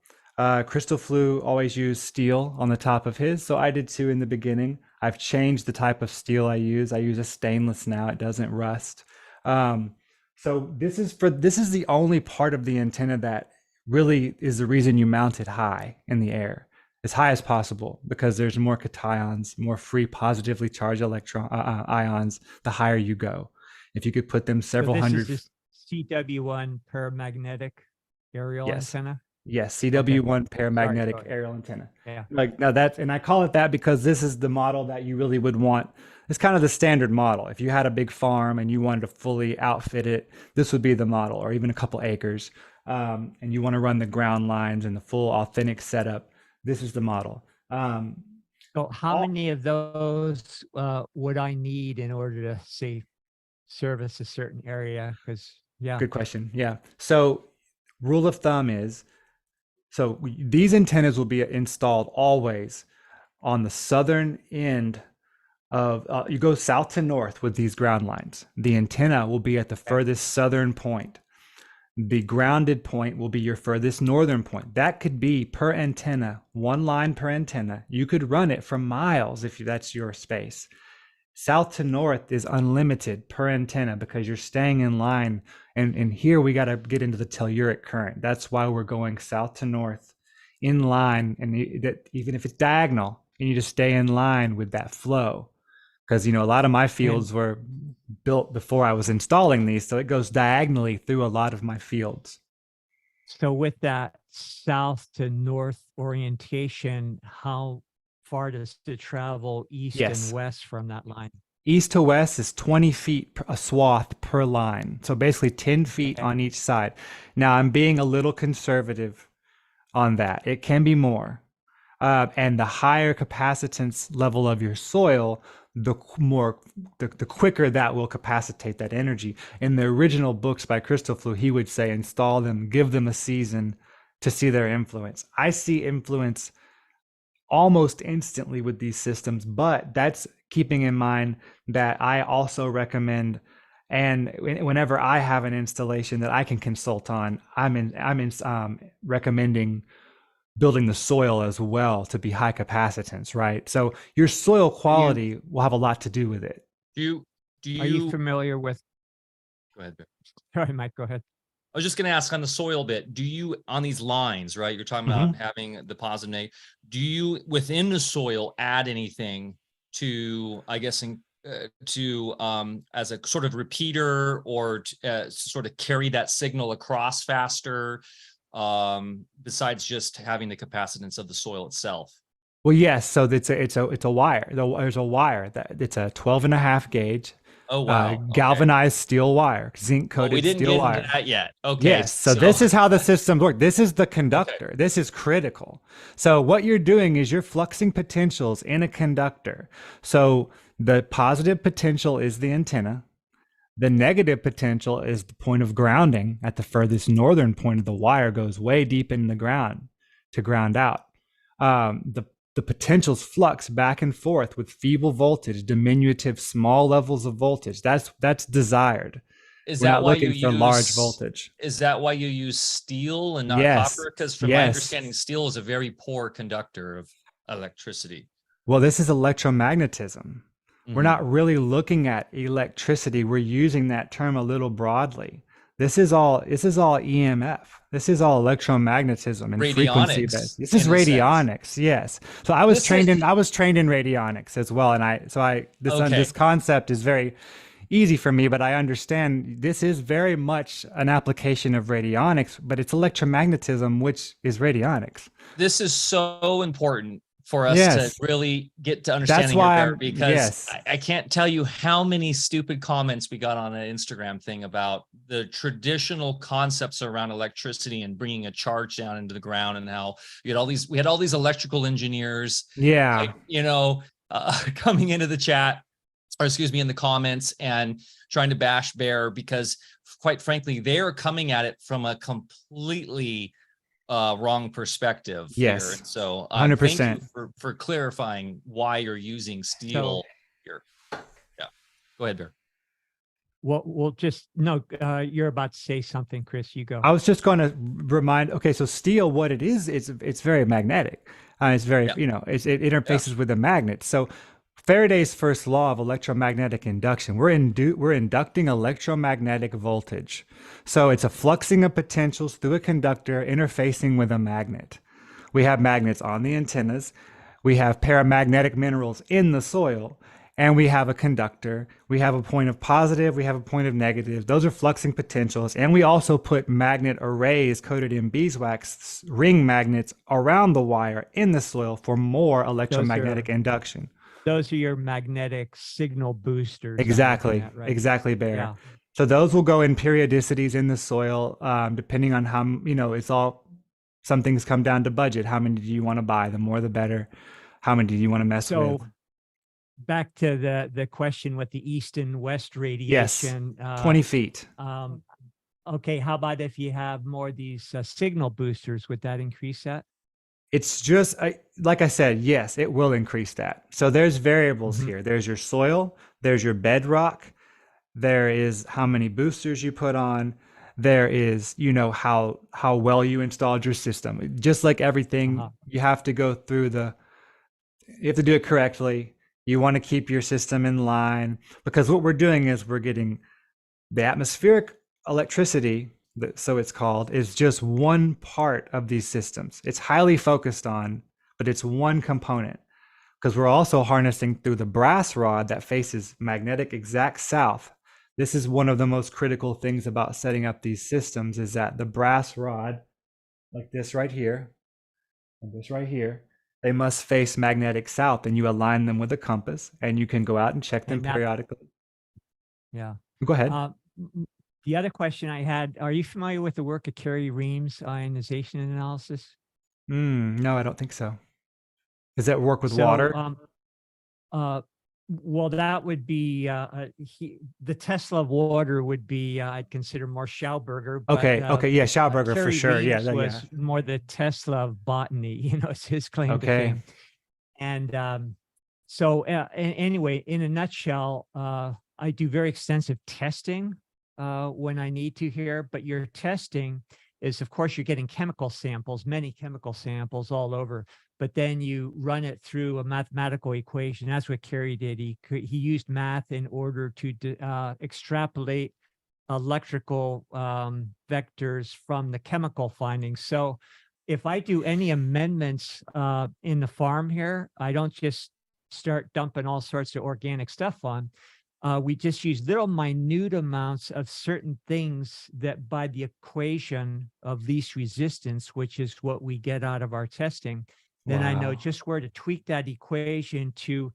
Crystal Flu always used steel on the top of his, so I did too in the beginning. I've changed the type of steel I use. I use a stainless now. It doesn't rust. So this is the only part of the antenna that really is the reason you mount it high in the air, as high as possible, because there's more cations, more free positively charged ions, the higher you go. If you could put them several hundred. This is CW1 paramagnetic aerial antenna. Yes, CW1 paramagnetic aerial antenna. Yeah. Like now and I call it that because this is the model that you really would want. It's kind of the standard model. If you had a big farm and you wanted to fully outfit it, this would be the model, or even a couple acres. And you want to run the ground lines and the full authentic setup. This is the model. So how many of those would I need in order to, say, service a certain area? Because good question. Yeah. So rule of thumb is, so these antennas will be installed always on the southern end of, you go south to north with these ground lines. The antenna will be at the furthest southern point. The grounded point will be your furthest northern point. That could be per antenna, one line per antenna. You could run it for miles if that's your space. South to north is unlimited per antenna because you're staying in line. And here we got to get into the telluric current. That's why we're going south to north in line. And that even if it's diagonal, you need to stay in line with that flow. Because, you know, a lot of my fields were built before I was installing these. So it goes diagonally through a lot of my fields. So with that south to north orientation, how far does it travel east and west from that line? East to west is 20 feet a swath per line. So basically 10 feet on each side. Now I'm being a little conservative on that. It can be more. And the higher capacitance level of your soil, the quicker that will capacitate that energy. In the original books by Crystal Flu, he would say, install them, give them a season to see their influence. I see influence almost instantly with these systems, but that's keeping in mind that I also recommend, and whenever I have an installation that I can consult on, I'm recommending building the soil as well to be high capacitance, right? So your soil quality will have a lot to do with it. Are you familiar with? Go ahead. Sorry, Mike, go ahead. I was just going to ask on the soil bit, do you, on these lines, right? You're talking about having the positive, negative. Do you, within the soil, add anything to, I guess, as a sort of repeater, or sort of carry that signal across faster, besides just having the capacitance of the soil itself? Well, yes. So it's a wire. There's a wire that it's a 12.5 gauge. Oh, wow. Galvanized steel wire, zinc coated steel wire. We didn't get into that yet. Okay. Yes. So this is how the systems work. This is the conductor. Okay. This is critical. So what you're doing is you're fluxing potentials in a conductor. So the positive potential is the antenna. The negative potential is the point of grounding at the furthest northern point of the wire, goes way deep in the ground to ground out. The potentials flux back and forth with feeble voltage, diminutive small levels of voltage. That's desired. Is We're that not why looking you for large use voltage. Is that why you use steel and not Yes. copper? Because from my Yes. understanding, steel is a very poor conductor of electricity. Well, this is electromagnetism. We're not really looking at electricity. We're using that term a little broadly. This is all EMF. This is all electromagnetism and frequency Radionics, based. This is in a sense. radionics. Yes. So I was This trained is- in radionics as well, and Okay. this concept is very easy for me, but I understand this is very much an application of radionics, but it's electromagnetism, which is radionics. This is so important for us Yes. to really get to understanding why here, I'm- because yes. I can't tell you how many stupid comments we got on an Instagram thing about the traditional concepts around electricity and bringing a charge down into the ground, and how we had all these electrical engineers, Yeah. like, you know, coming into the chat, or excuse me, in the comments, and trying to bash Bear, because quite frankly, they are coming at it from a completely wrong perspective. Yes. Here. And so 100%. thank you for clarifying why you're using steel here. Yeah, go ahead, Bear. We'll just no. You're about to say something, Chris. You go. I was just going to remind. Okay, so steel, what it is, it's very magnetic. It's very, it interfaces with a magnet. So Faraday's first law of electromagnetic induction, we're inducting electromagnetic voltage. So it's a fluxing of potentials through a conductor interfacing with a magnet. We have magnets on the antennas. We have paramagnetic minerals in the soil. And we have a conductor. We have a point of positive. We have a point of negative. Those are fluxing potentials. And we also put magnet arrays coated in beeswax, ring magnets around the wire in the soil for more electromagnetic induction. Those are your magnetic signal boosters. Exactly. Right? Exactly, Bear. Yeah. So those will go in periodicities in the soil, depending on how, it's all, some things come down to budget. How many do you want to buy? The more, the better. How many do you want to mess with? Back to the question with the east and west radiation. Yes, 20 feet. Okay, how about if you have more of these signal boosters? Would that increase that? It's just, like I said, yes, it will increase that. So there's variables here. There's your soil, there's your bedrock, there is how many boosters you put on, there is, how well you installed your system. Just like everything, you have to go through you have to do it correctly. You want to keep your system in line, because what we're doing is we're getting the atmospheric electricity, so it's called, is just one part of these systems. It's highly focused on, but it's one component, because we're also harnessing through the brass rod that faces magnetic exact south. This is one of the most critical things about setting up these systems, is that the brass rod, like this right here, and this right here, they must face magnetic south, and you align them with a compass, and you can go out and check them periodically. Yeah. Go ahead. The other question I had, are you familiar with the work of Terry Ream's ionization analysis? No, I don't think so. Does that work with water? Well, that would be the Tesla of water would be I'd consider more Schauberger. But, okay, yeah, Schauberger for sure. Reeves Yeah, was more the Tesla of botany. It's his claim to fame. And so anyway, in a nutshell, I do very extensive testing when I need to here. But your testing is, of course, you're getting chemical samples, many chemical samples all over. But then you run it through a mathematical equation. That's what Kerry did. He used math in order to extrapolate electrical vectors from the chemical findings. So if I do any amendments in the farm here, I don't just start dumping all sorts of organic stuff on. We just use little minute amounts of certain things that by the equation of least resistance, which is what we get out of our testing, then I know just where to tweak that equation to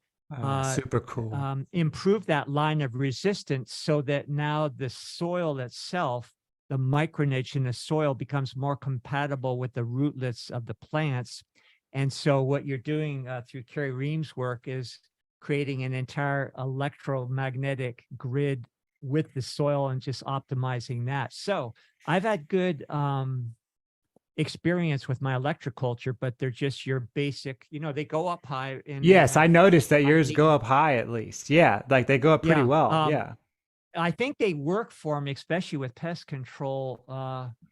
super cool. Improve that line of resistance, so that now the soil itself, the micronage in the soil, becomes more compatible with the rootlets of the plants. And so what you're doing through Kerry Ream's work is creating an entire electromagnetic grid with the soil and just optimizing that. So I've had good experience with my electroculture, but they're just your basic, they go up high. And Yes, I noticed that high yours go up high at least. Yeah, like they go up pretty well. Yeah. I think they work for me, especially with pest control,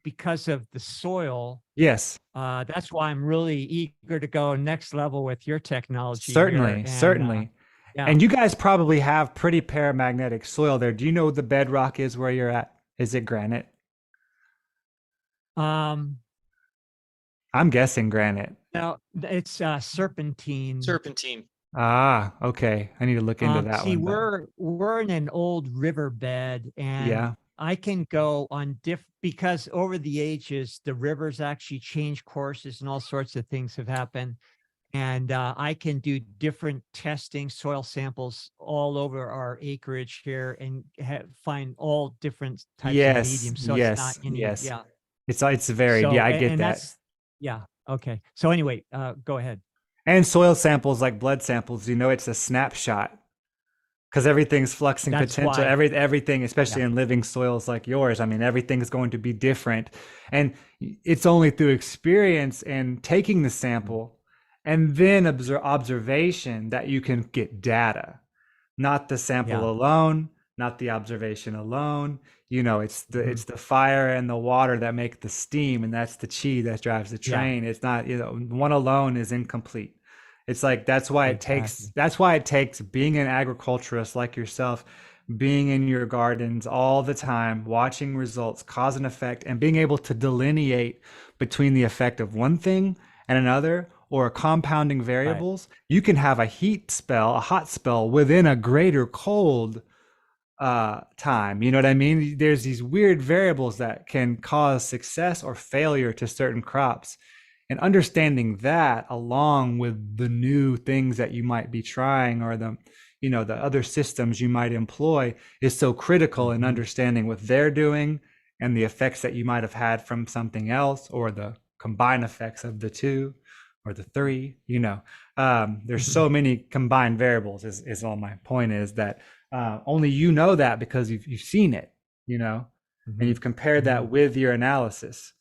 because of the soil. Yes. That's why I'm really eager to go next level with your technology. Certainly, here. certainly. Yeah. And you guys probably have pretty paramagnetic soil there. Do you know what the bedrock is where you're at? Is it granite? I'm guessing granite. No, it's serpentine. Serpentine. Ah, okay. I need to look into that See, one. we're in an old riverbed, and Yeah. I can go on because over the ages the rivers actually change courses and all sorts of things have happened. And I can do different testing, soil samples all over our acreage here, and find all different types of mediums. So it's not any, yeah. It's varied. So, yeah, I get that. Yeah. Okay. So anyway, go ahead. And soil samples like blood samples, it's a snapshot because everything's fluxing potential. Everything, especially in living soils like yours. I mean, everything is going to be different, and it's only through experience and taking the sample and then observation that you can get data, not the sample alone, not the observation alone. It's the fire and the water that make the steam, and that's the chi that drives the train. It's not, one alone is incomplete. It's like, that's why it takes being an agriculturist like yourself, being in your gardens all the time, watching results, cause and effect, and being able to delineate between the effect of one thing and another, or compounding variables. Right. You can have a hot spell within a greater cold time. You know what I mean? There's these weird variables that can cause success or failure to certain crops. And understanding that, along with the new things that you might be trying, or the other systems you might employ, is so critical in understanding what they're doing and the effects that you might have had from something else, or the combined effects of the two or the three. There's so many combined variables is all my point is, that only that because you've seen it, and you've compared that with your analysis.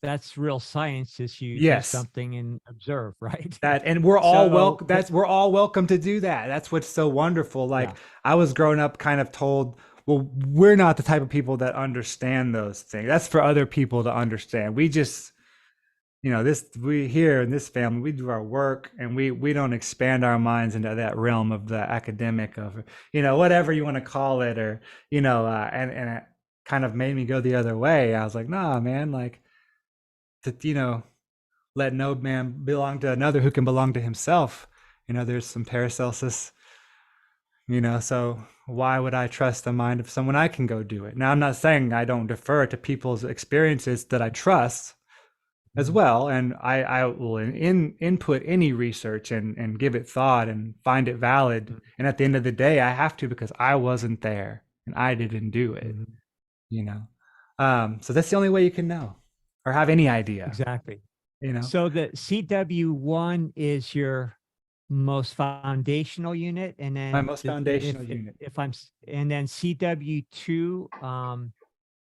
That's real science, is you do something and observe, right? And we're all welcome. We're all welcome to do that. That's what's so wonderful. Like, I was growing up kind of told, well, we're not the type of people that understand those things. That's for other people to understand. We just, we here in this family, we do our work, and we don't expand our minds into that realm of the academic, of, whatever you want to call it, or, and it kind of made me go the other way. I was like, nah, man, like, to, let no man belong to another who can belong to himself. There's some Paracelsus, so why would I trust the mind of someone I can go do it? Now, I'm not saying I don't defer to people's experiences that I trust as well. And I will input any research and give it thought and find it valid. And at the end of the day, I have to, because I wasn't there and I didn't do it, so that's the only way you can know, or have any idea. Exactly. So the CW1 is your most foundational unit, and then my most foundational unit. And then CW2.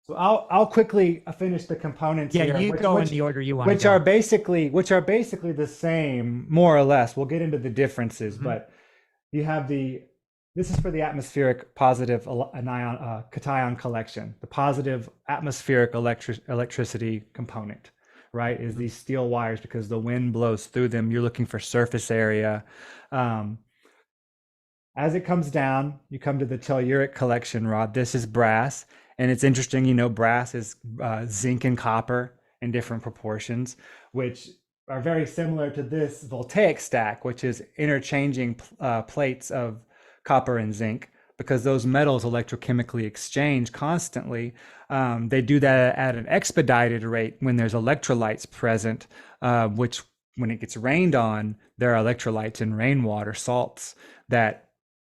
So I'll quickly finish the components here. You go in the order you want. Which are basically the same, more or less. We'll get into the differences, but you have this is for the atmospheric positive cation collection. The positive atmospheric electricity component, right, is these steel wires, because the wind blows through them. You're looking for surface area. As it comes down, you come to the telluric collection rod. This is brass. And it's interesting, brass is zinc and copper in different proportions, which are very similar to this voltaic stack, which is interchanging plates of copper and zinc, because those metals electrochemically exchange constantly. They do that at an expedited rate when there's electrolytes present, which, when it gets rained on, there are electrolytes in rainwater, salts, that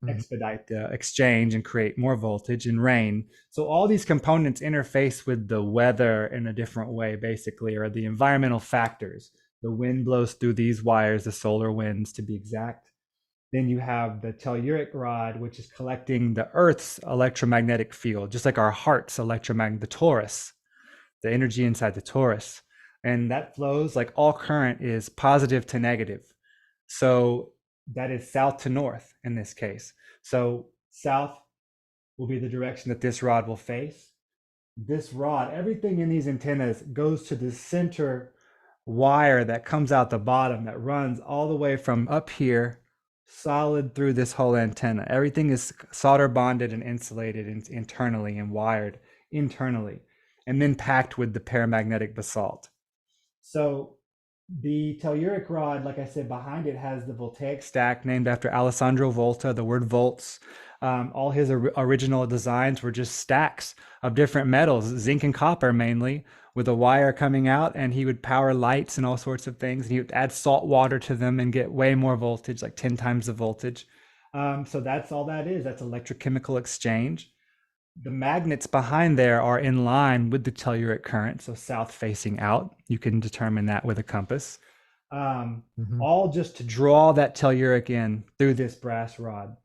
expedite the exchange and create more voltage in rain. So all these components interface with the weather in a different way, basically, or the environmental factors. The wind blows through these wires, the solar winds to be exact. Then you have the telluric rod, which is collecting the Earth's electromagnetic field, just like our heart's electromagnetic, the torus, the energy inside the torus. And that flows like all current is positive to negative. So that is south to north in this case. So south will be the direction that this rod will face. This rod, everything in these antennas goes to the center wire that comes out the bottom that runs all the way from up here solid through this whole antenna. Everything is solder bonded and insulated internally and wired internally, and then packed with the paramagnetic basalt. So the telluric rod, like I said, behind it has the voltaic stack named after Alessandro Volta, the word volts. All his original designs were just stacks of different metals, zinc and copper mainly, with a wire coming out, and he would power lights and all sorts of things. And he would add salt water to them and get way more voltage, like 10 times the voltage. So that's all that is. That's electrochemical exchange. The magnets behind there are in line with the telluric current, so south facing out. You can determine that with a compass. All just to draw that telluric in through this brass rod.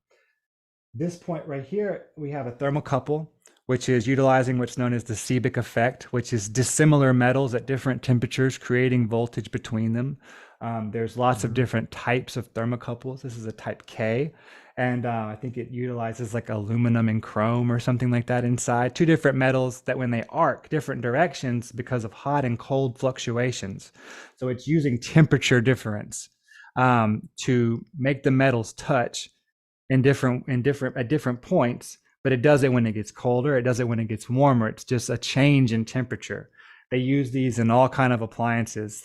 This point right here, we have a thermocouple, which is utilizing what's known as the Seebeck effect, which is dissimilar metals at different temperatures, creating voltage between them. There's lots of different types of thermocouples. This is a type K, and I think it utilizes like aluminum and chrome or something like that inside. Two different metals that when they arc different directions because of hot and cold fluctuations. So it's using temperature difference to make the metals touch at different points, but it does it when it gets colder. It does it when it gets warmer. It's just a change in temperature. They use these in all kind of appliances,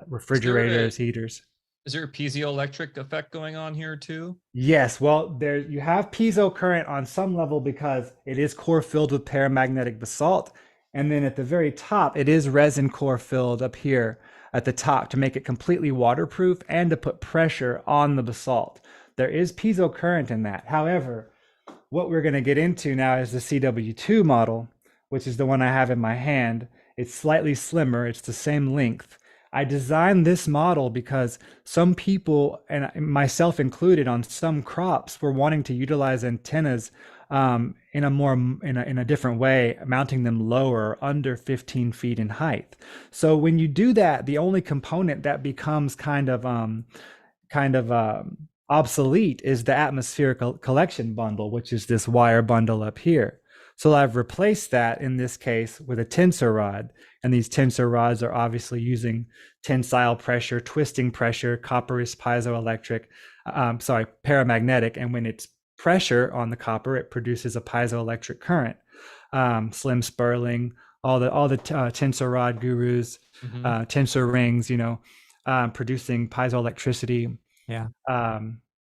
refrigerators, heaters. Is there a piezoelectric effect going on here too? Yes, well, you have piezo current on some level because it is core filled with paramagnetic basalt, and then at the very top, it is resin core filled up here at the top to make it completely waterproof and to put pressure on the basalt. There is piezo current in that. However, what we're going to get into now is the CW2 model, which is the one I have in my hand. It's slightly slimmer. It's the same length. I designed this model because some people, and myself included, on some crops were wanting to utilize antennas in a different way, mounting them lower, under 15 feet in height. So when you do that, the only component that becomes kind of obsolete is the atmospheric collection bundle, which is this wire bundle up here. So I've replaced that in this case with a tensor rod, and these tensor rods are obviously using tensile pressure, twisting pressure. Copper is piezoelectric, paramagnetic, and when it's pressure on the copper, it produces a piezoelectric current. Slim Sperling, all the tensor rod gurus, tensor rings, producing piezoelectricity. Yeah.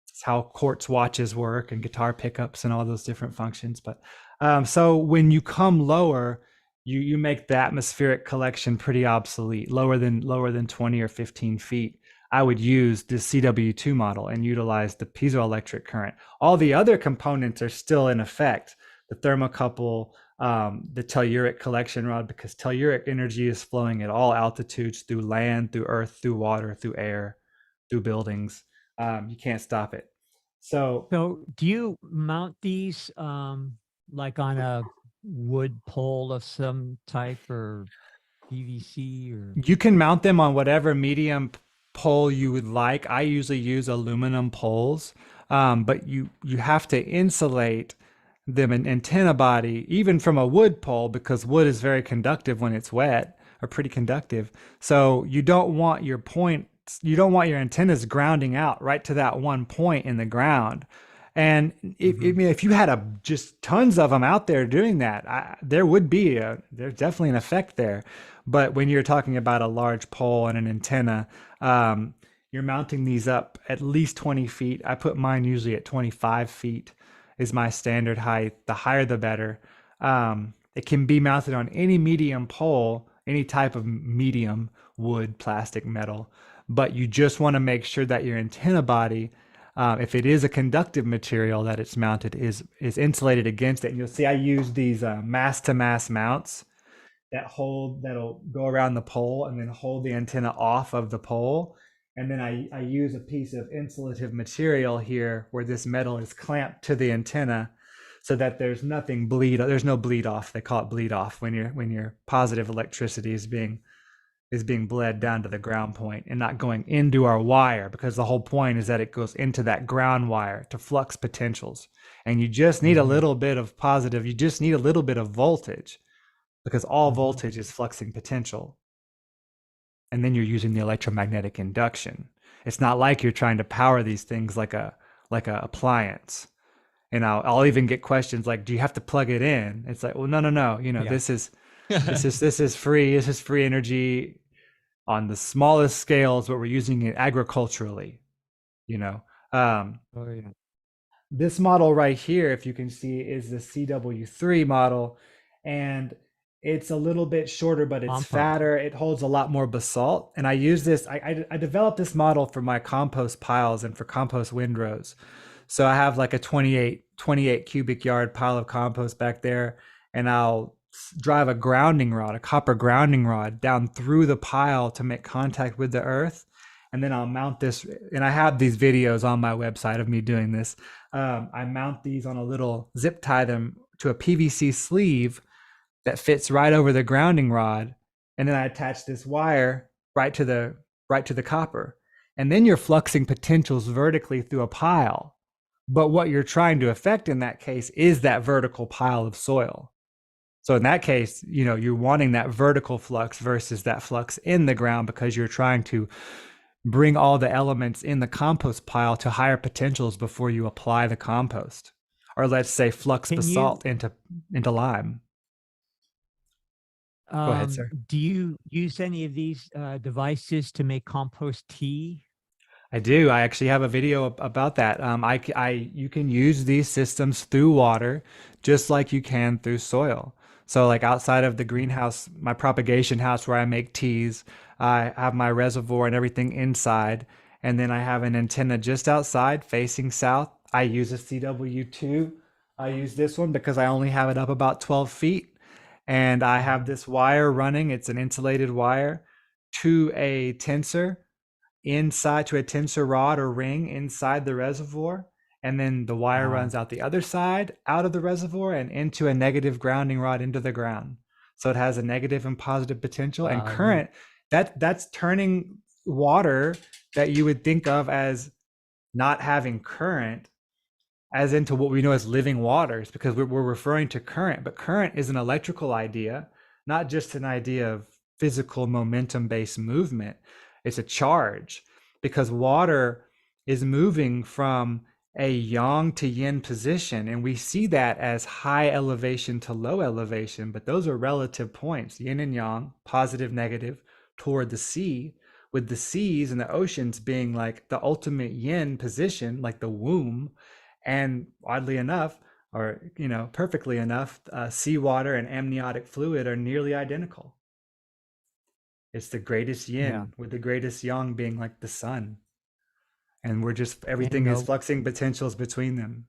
It's how quartz watches work and guitar pickups and all those different functions. But so when you come lower, you make the atmospheric collection pretty obsolete, lower than 20 or 15 feet. I would use the CW2 model and utilize the piezoelectric current. All the other components are still in effect. The thermocouple, the telluric collection rod, because telluric energy is flowing at all altitudes, through land, through earth, through water, through air, through buildings. You can't stop it. So do you mount these like on a wood pole of some type, or PVC, or? You can mount them on whatever medium pole you would like. I usually use aluminum poles, but you have to insulate them in antenna body, even from a wood pole, because wood is very conductive when it's wet, or pretty conductive. So you don't want your antennas grounding out right to that one point in the ground. And if you had just tons of them out there doing that, there's definitely an effect there. But when you're talking about a large pole and an antenna, you're mounting these up at least 20 feet. I put mine usually at 25 feet is my standard height. The higher, the better. It can be mounted on any medium pole, any type of medium wood, plastic, metal. But you just want to make sure that your antenna body, if it is a conductive material that it's mounted, is insulated against it. And you'll see I use these mass-to-mass mounts that'll go around the pole and then hold the antenna off of the pole. And then I use a piece of insulative material here where this metal is clamped to the antenna so that there's no bleed off. They call it bleed off when your positive electricity is being bled down to the ground point and not going into our wire, because the whole point is that it goes into that ground wire to flux potentials. And you just need a little bit of positive, you just need a little bit of voltage, because all voltage is fluxing potential. And then you're using the electromagnetic induction. It's not like you're trying to power these things like a appliance. And I'll even get questions like, do you have to plug it in? It's like, well, no. This is free. This is free energy on the smallest scales, but we're using it agriculturally. This model right here, if you can see, is the CW3 model, and it's a little bit shorter, but it's fatter. It holds a lot more basalt. And I use this, I developed this model for my compost piles and for compost windrows. So I have like a 28 cubic yard pile of compost back there, and I'll drive a copper grounding rod down through the pile to make contact with the earth. And then I'll mount this, and I have these videos on my website of me doing this. I mount these on a little zip tie them to a PVC sleeve that fits right over the grounding rod, and then I attach this wire right to the copper. And then you're fluxing potentials vertically through a pile. But what you're trying to affect in that case is that vertical pile of soil. So in that case, you're wanting that vertical flux versus that flux in the ground, because you're trying to bring all the elements in the compost pile to higher potentials before you apply the compost. Or let's say flux basalt into lime. Go ahead, sir. Do you use any of these devices to make compost tea? I do. I actually have a video about that. You can use these systems through water just like you can through soil. So like outside of the greenhouse, my propagation house where I make teas, I have my reservoir and everything inside. And then I have an antenna just outside facing south. I use a CW2. I use this one because I only have it up about 12 feet. And I have this wire running. It's an insulated wire to a tensor rod or ring inside the reservoir. And then the wire runs out the other side, out of the reservoir, and into a negative grounding rod into the ground. So it has a negative and positive potential and current. That's turning water that you would think of as not having current as into what we know as living waters, because we're referring to current. But current is an electrical idea, not just an idea of physical momentum-based movement. It's a charge, because water is moving from a yang to yin position, and we see that as high elevation to low elevation, but those are relative points, yin and yang, positive, negative, toward the sea, with the seas and the oceans being like the ultimate yin position, like the womb. And oddly enough, or perfectly enough, seawater and amniotic fluid are nearly identical. It's the greatest yin with the greatest yang being like the sun. And we're just, everything is fluxing potentials between them.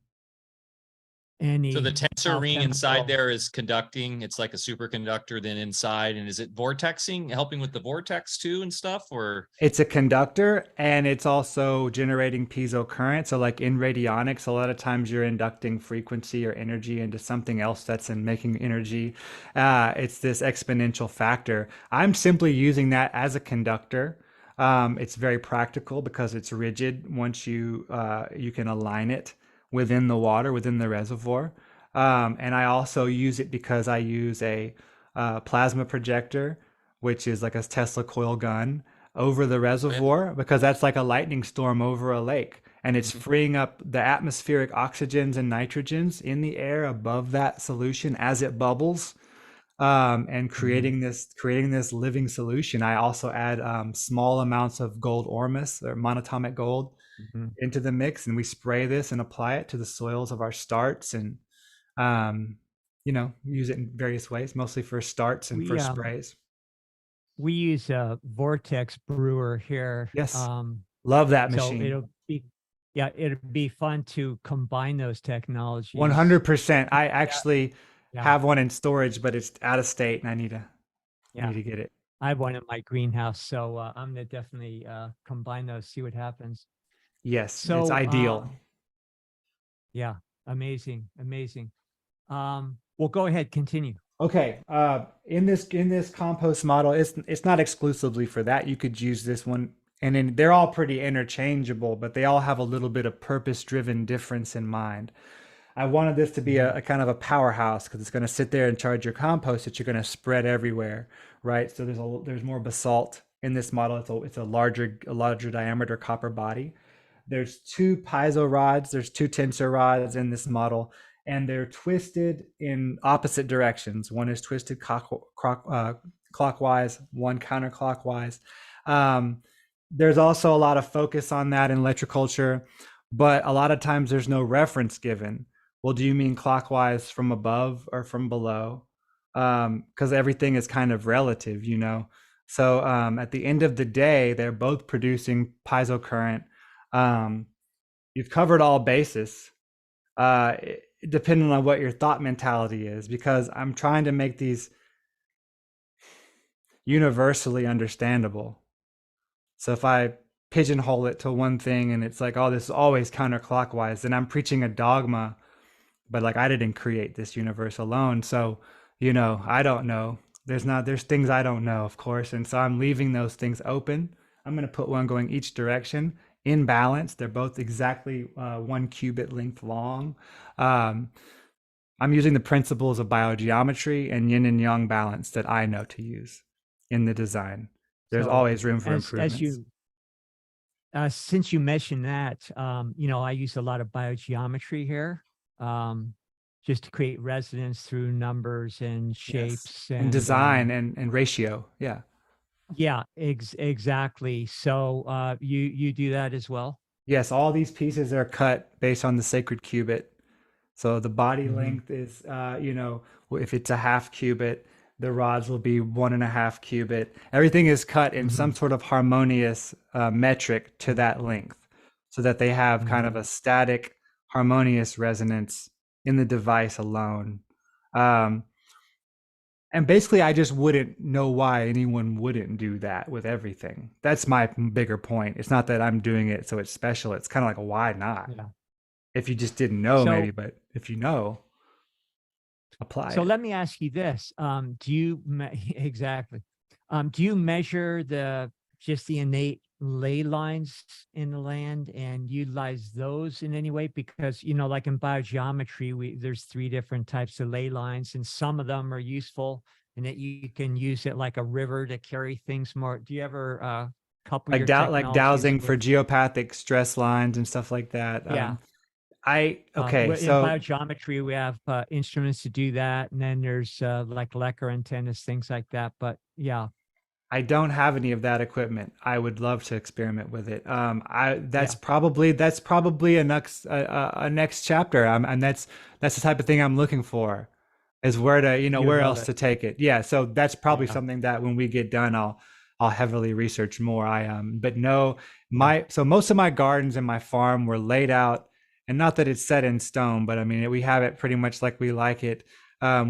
So the tensor ring inside there is conducting. It's like a superconductor then inside. And is it vortexing, helping with the vortex too and stuff? Or it's a conductor, and it's also generating piezo current. So like in radionics, a lot of times you're inducting frequency or energy into something else that's in making energy. It's this exponential factor. I'm simply using that as a conductor. It's very practical because it's rigid. Once you can align it within the water, within the reservoir. And I also use it because I use a plasma projector, which is like a Tesla coil gun, over the reservoir, because that's like a lightning storm over a lake. And it's freeing up the atmospheric oxygens and nitrogens in the air above that solution as it bubbles, and creating this living solution. I also add small amounts of gold ormus, or monatomic gold, into the mix, and we spray this and apply it to the soils of our starts, and use it in various ways, mostly for starts and for sprays. We use a vortex brewer here. Yes, love that machine. So it'll be fun to combine those technologies. 100%. I actually have one in storage, but it's out of state, and I need to get it. I have one in my greenhouse, so I'm gonna definitely combine those, see what happens. Yes, it's So ideal. yeah, amazing, amazing. Well, go ahead, continue. Okay, in this compost model, it's not exclusively for that. You could use this one, and then they're all pretty interchangeable, but they all have a little bit of purpose-driven difference in mind. I wanted this to be a kind of a powerhouse because it's going to sit there and charge your compost that you're going to spread everywhere, right? So there's more basalt in this model. It's a larger diameter copper body. There's two piezo rods. There's two tensor rods in this model, and they're twisted in opposite directions. One is twisted clockwise, one counterclockwise. There's also a lot of focus on that in electroculture, but a lot of times there's no reference given. Well, do you mean clockwise from above or from below? Because everything is kind of relative, you know. So at the end of the day, they're both producing piezo current. You've covered all bases, depending on what your thought mentality is, because I'm trying to make these universally understandable. So if I pigeonhole it to one thing and it's like, oh, this is always counterclockwise, then I'm preaching a dogma, but like I didn't create this universe alone. So, you know, I don't know. There's things I don't know, of course. And so I'm leaving those things open. I'm going to put one going each direction in balance. They're both exactly 1 cubit length long. I'm using the principles of biogeometry and yin and yang balance that I know to use in the design. There's So always room for as improvements. you since you mentioned that, you know, I use a lot of biogeometry here, just to create resonance through numbers and shapes and design and ratio. Yeah. yeah, exactly. So you do that as well? Yes, all these pieces are cut based on the sacred cubit. So the body length is, you know, if it's a half cubit, the rods will be 1.5 cubit. Everything is cut in some sort of harmonious metric to that length, so that they have kind of a static, harmonious resonance in the device alone. And basically, I just wouldn't know why anyone wouldn't do that with everything. That's my bigger point. It's not that I'm doing it so it's special. It's kind of like, why not? Yeah. If you just didn't know, So- maybe, but if you know, apply So it. let me ask you this: do you exactly? Do you measure just the innate ley lines in the land and utilize those in any way? Because, you know, like in biogeometry, there's 3 different types of ley lines, and some of them are useful, and that you can use it like a river to carry things more. Do you ever couple Like your like technologies dowsing for with- geopathic stress lines and stuff like that. Yeah. Okay, In so biogeometry, we have instruments to do that, and then there's like Lecker antennas, things like that. But yeah, I don't have any of that equipment. I would love to experiment with it. That's Yeah. probably a next chapter. And that's the type of thing I'm looking for, is where to, you know, You would where love else it. to take it. Yeah, so that's probably Yeah. something that when we get done, I'll heavily research more. But no, Yeah. so most of my gardens and my farm were laid out, and not that it's set in stone, but I mean we have it pretty much like we like it,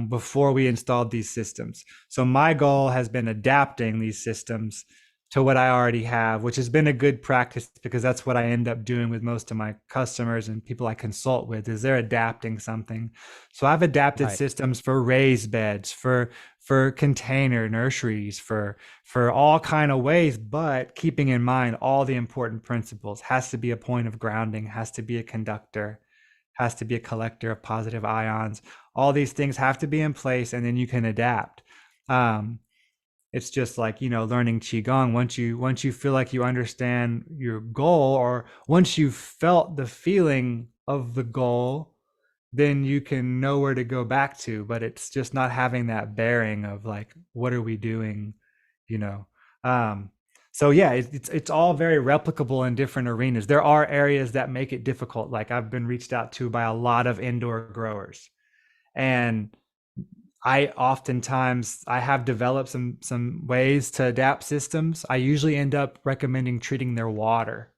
before we installed these systems. So my goal has been adapting these systems to what I already have, which has been a good practice, because that's what I end up doing with most of my customers and people I consult with, is they're adapting something. So I've adapted Right. systems for raised beds, for container nurseries, for all kind of ways, but keeping in mind all the important principles. Has to be a point of grounding, has to be a conductor, has to be a collector of positive ions. All these things have to be in place, and then you can adapt. It's just like, you know, learning Qigong. Once you feel like you understand your goal, or once you've felt the feeling of the goal, then you can know where to go back to. But it's just not having that bearing of like, what are we doing, you know? So yeah, it's all very replicable in different arenas. There are areas that make it difficult. Like I've been reached out to by a lot of indoor growers, and I have developed some ways to adapt systems. I usually end up recommending treating their water,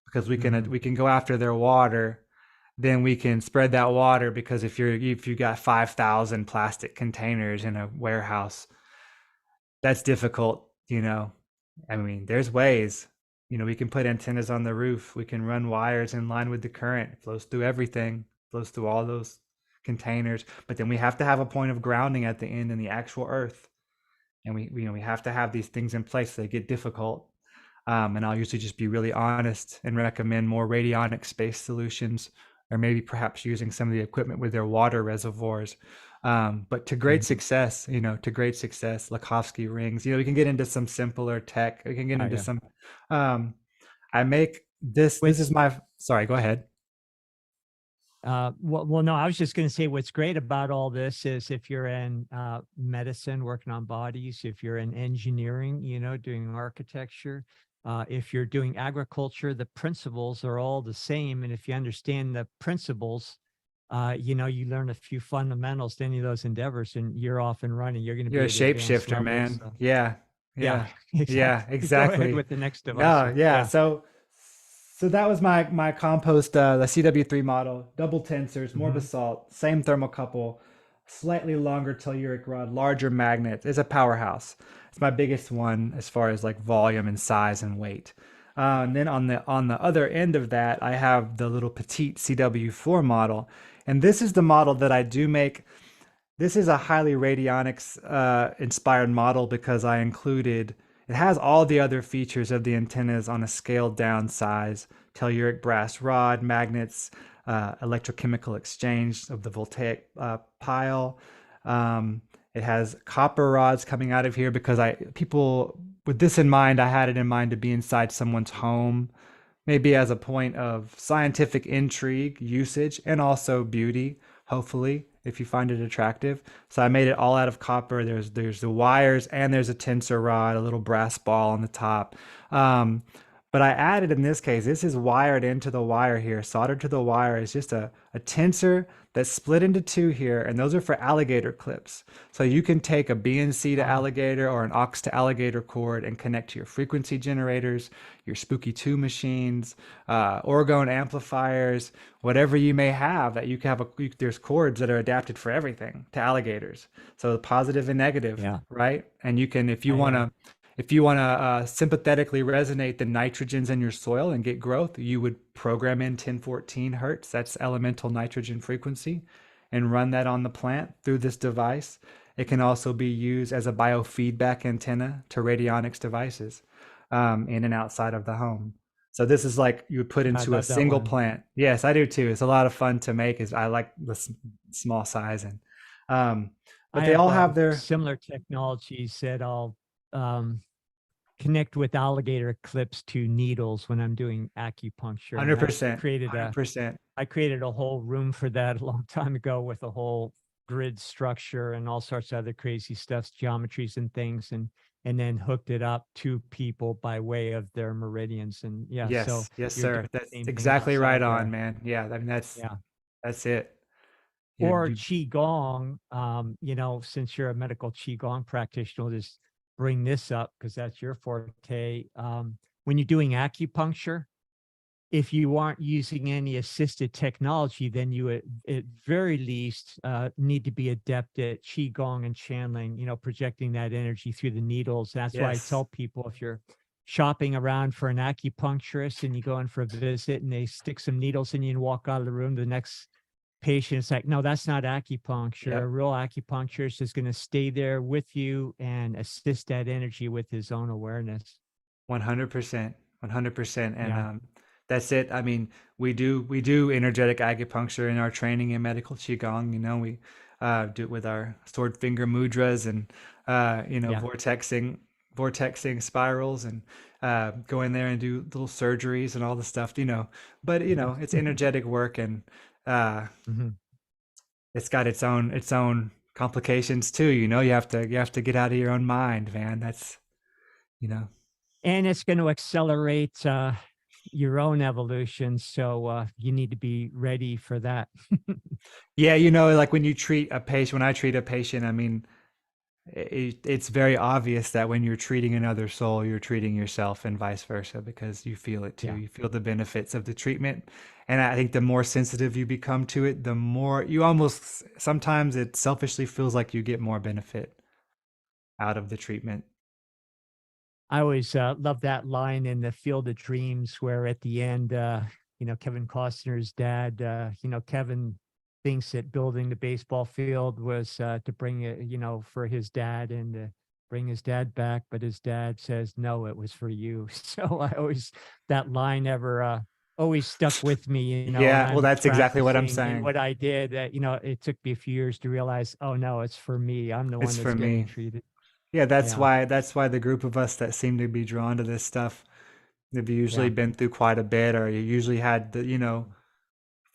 because we can go after their water. Then we can spread that water, because if you got 5,000 plastic containers in a warehouse, that's difficult, you know. I mean, there's ways. You know, we can put antennas on the roof. We can run wires in line with the current. It flows through everything, flows through all those containers. But then we have to have a point of grounding at the end in the actual earth. And we have to have these things in place. They get difficult. And I'll usually just be really honest and recommend more radionics based solutions, or maybe perhaps using some of the equipment with their water reservoirs. But to great success, to great success, Lakovsky rings, we can get into some simpler tech. We can get into some, I make this is my, sorry, go ahead. Well, no, I was just going to say what's great about all this is if you're in medicine, working on bodies, if you're in engineering, doing architecture, if you're doing agriculture, the principles are all the same. And if you understand the principles, you learn a few fundamentals to any of those endeavors and you're off and running. You're going to be a shapeshifter, man. So. Yeah. Exactly. Yeah, exactly. Go ahead with the next device. Yeah. So that was my compost, the CW3 model, double tensors, more basalt, same thermocouple, slightly longer telluric rod, larger magnets. It's a powerhouse. It's my biggest one as far as like volume and size and weight. And then on the other end of that, I have the little petite CW4 model. And this is the model that I do make. This is a highly radionics inspired model because I included, it has all the other features of the antennas on a scaled down size, telluric brass rod, magnets, electrochemical exchange of the voltaic pile. It has copper rods coming out of here because people with this in mind, I had it in mind to be inside someone's home, maybe as a point of scientific intrigue, usage, and also beauty, hopefully, if you find it attractive. So I made it all out of copper. There's the wires and there's a tensor rod, a little brass ball on the top. But I added, in this case, this is wired into the wire here. Soldered to the wire is just a tensor that's split into two here, and those are for alligator clips. So you can take a BNC to alligator or an aux to alligator cord and connect to your frequency generators, your Spooky 2 machines, orgone amplifiers, whatever you may have that you can have. There's cords that are adapted for everything to alligators. So the positive and negative, right? And you can, if you want to sympathetically resonate the nitrogens in your soil and get growth, you would program in 1014 hertz, that's elemental nitrogen frequency, and run that on the plant through this device. It can also be used as a biofeedback antenna to radionics devices in and outside of the home. So this is like you would put into a single plant. Yes, I do too. It's a lot of fun to make. I like the small size, and but they all have their similar technologies that I'll connect with alligator clips to needles when I'm doing acupuncture. 100%. I created a whole room for that a long time ago with a whole grid structure and all sorts of other crazy stuff, geometries and things, and then hooked it up to people by way of their meridians. And yes, sir. That's exactly right on, man. Yeah, I mean that's it. Or Qigong, since you're a medical Qigong practitioner, we'll just bring this up because that's your forte. When you're doing acupuncture, if you aren't using any assisted technology, then you at very least need to be adept at Qigong and channeling, projecting that energy through the needles. That's why I tell people, if you're shopping around for an acupuncturist and you go in for a visit and they stick some needles in you and walk out of the room, the next patient, it's like, no, that's not acupuncture. A real acupuncturist is going to stay there with you and assist that energy with his own awareness. 100%. And that's it. I mean, we do energetic acupuncture in our training in medical Qigong. We do it with our sword finger mudras and vortexing spirals and go in there and do little surgeries and all the stuff. But it's energetic work, and it's got its own complications too. You have to get out of your own mind, man. That's and it's going to accelerate your own evolution, so you need to be ready for that. Like when I treat a patient, I mean, it's very obvious that when you're treating another soul, you're treating yourself, and vice versa, because you feel it too. You feel the benefits of the treatment. And I think the more sensitive you become to it, the more you sometimes it selfishly feels like you get more benefit out of the treatment I always love that line in the Field of Dreams, where at the end, Kevin Costner's dad, Kevin thinks that building the baseball field was to bring it, for his dad and to bring his dad back, but his dad says, no, it was for you. So that line ever always stuck with me, when Yeah, well, I'm that's exactly what I'm practicing in saying. what I did. That, it took me a few years to realize, oh no, it's for me. I'm the one It's that's for getting me. treated. Yeah, Yeah. that's why the group of us that seem to be drawn to this stuff, they've usually Yeah. been through quite a bit, or you usually had the,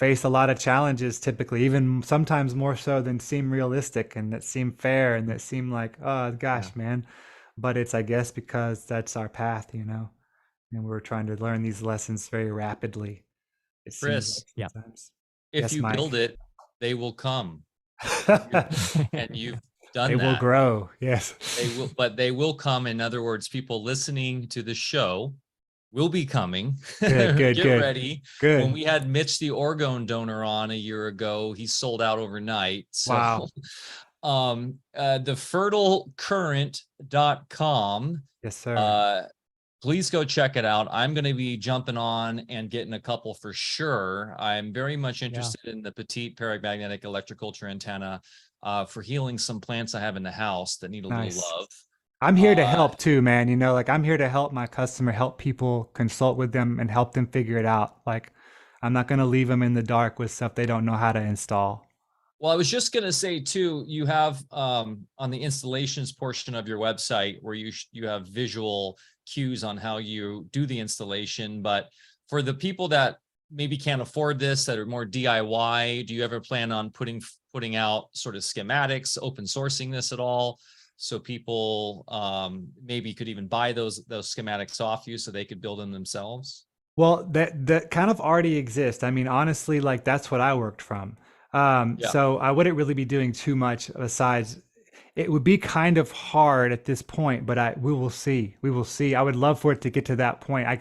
face a lot of challenges typically, even sometimes more so than seem realistic and that seem fair and that seem like, oh Yeah. gosh, man. But it's, I guess, because that's our path, and we're trying to learn these lessons very rapidly. It seems Chris, like Yeah. sometimes. if Yes, you Mike. build it, they will come. And you've They done will that. grow. Yes. But they will come. In other words, people listening to the show will be coming. Good, good, Get good, ready. When good. we had Mitch, the orgone donor, on a year ago, he sold out overnight. So Wow. the fertilecurrent.com, Yes, sir. please go check it out. I'm going to be jumping on and getting a couple for sure. I'm very much interested in the petite paramagnetic electroculture antenna for healing some plants I have in the house that need a little Nice. love. I'm here to help too, man. Like I'm here to help my customer, help people, consult with them and help them figure it out. Like I'm not going to leave them in the dark with stuff they don't know how to install. Well, I was just going to say too, you have on the installations portion of your website where you have visual cues on how you do the installation. But for the people that maybe can't afford this, that are more DIY, do you ever plan on putting out sort of schematics, open sourcing this at all? So people maybe could even buy those schematics off you so they could build them themselves? Well, that kind of already exists. I mean, honestly, like that's what I worked from. Yeah. So I wouldn't really be doing too much besides. It would be kind of hard at this point, but we will see. We will see. I would love for it to get to that point. I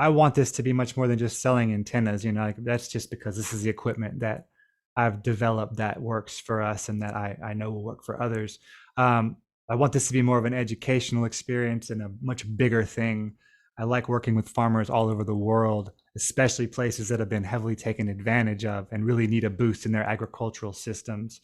want this to be much more than just selling antennas. Like that's just because this is the equipment that I've developed that works for us and that I know will work for others. I want this to be more of an educational experience and a much bigger thing. I like working with farmers all over the world, especially places that have been heavily taken advantage of and really need a boost in their agricultural systems.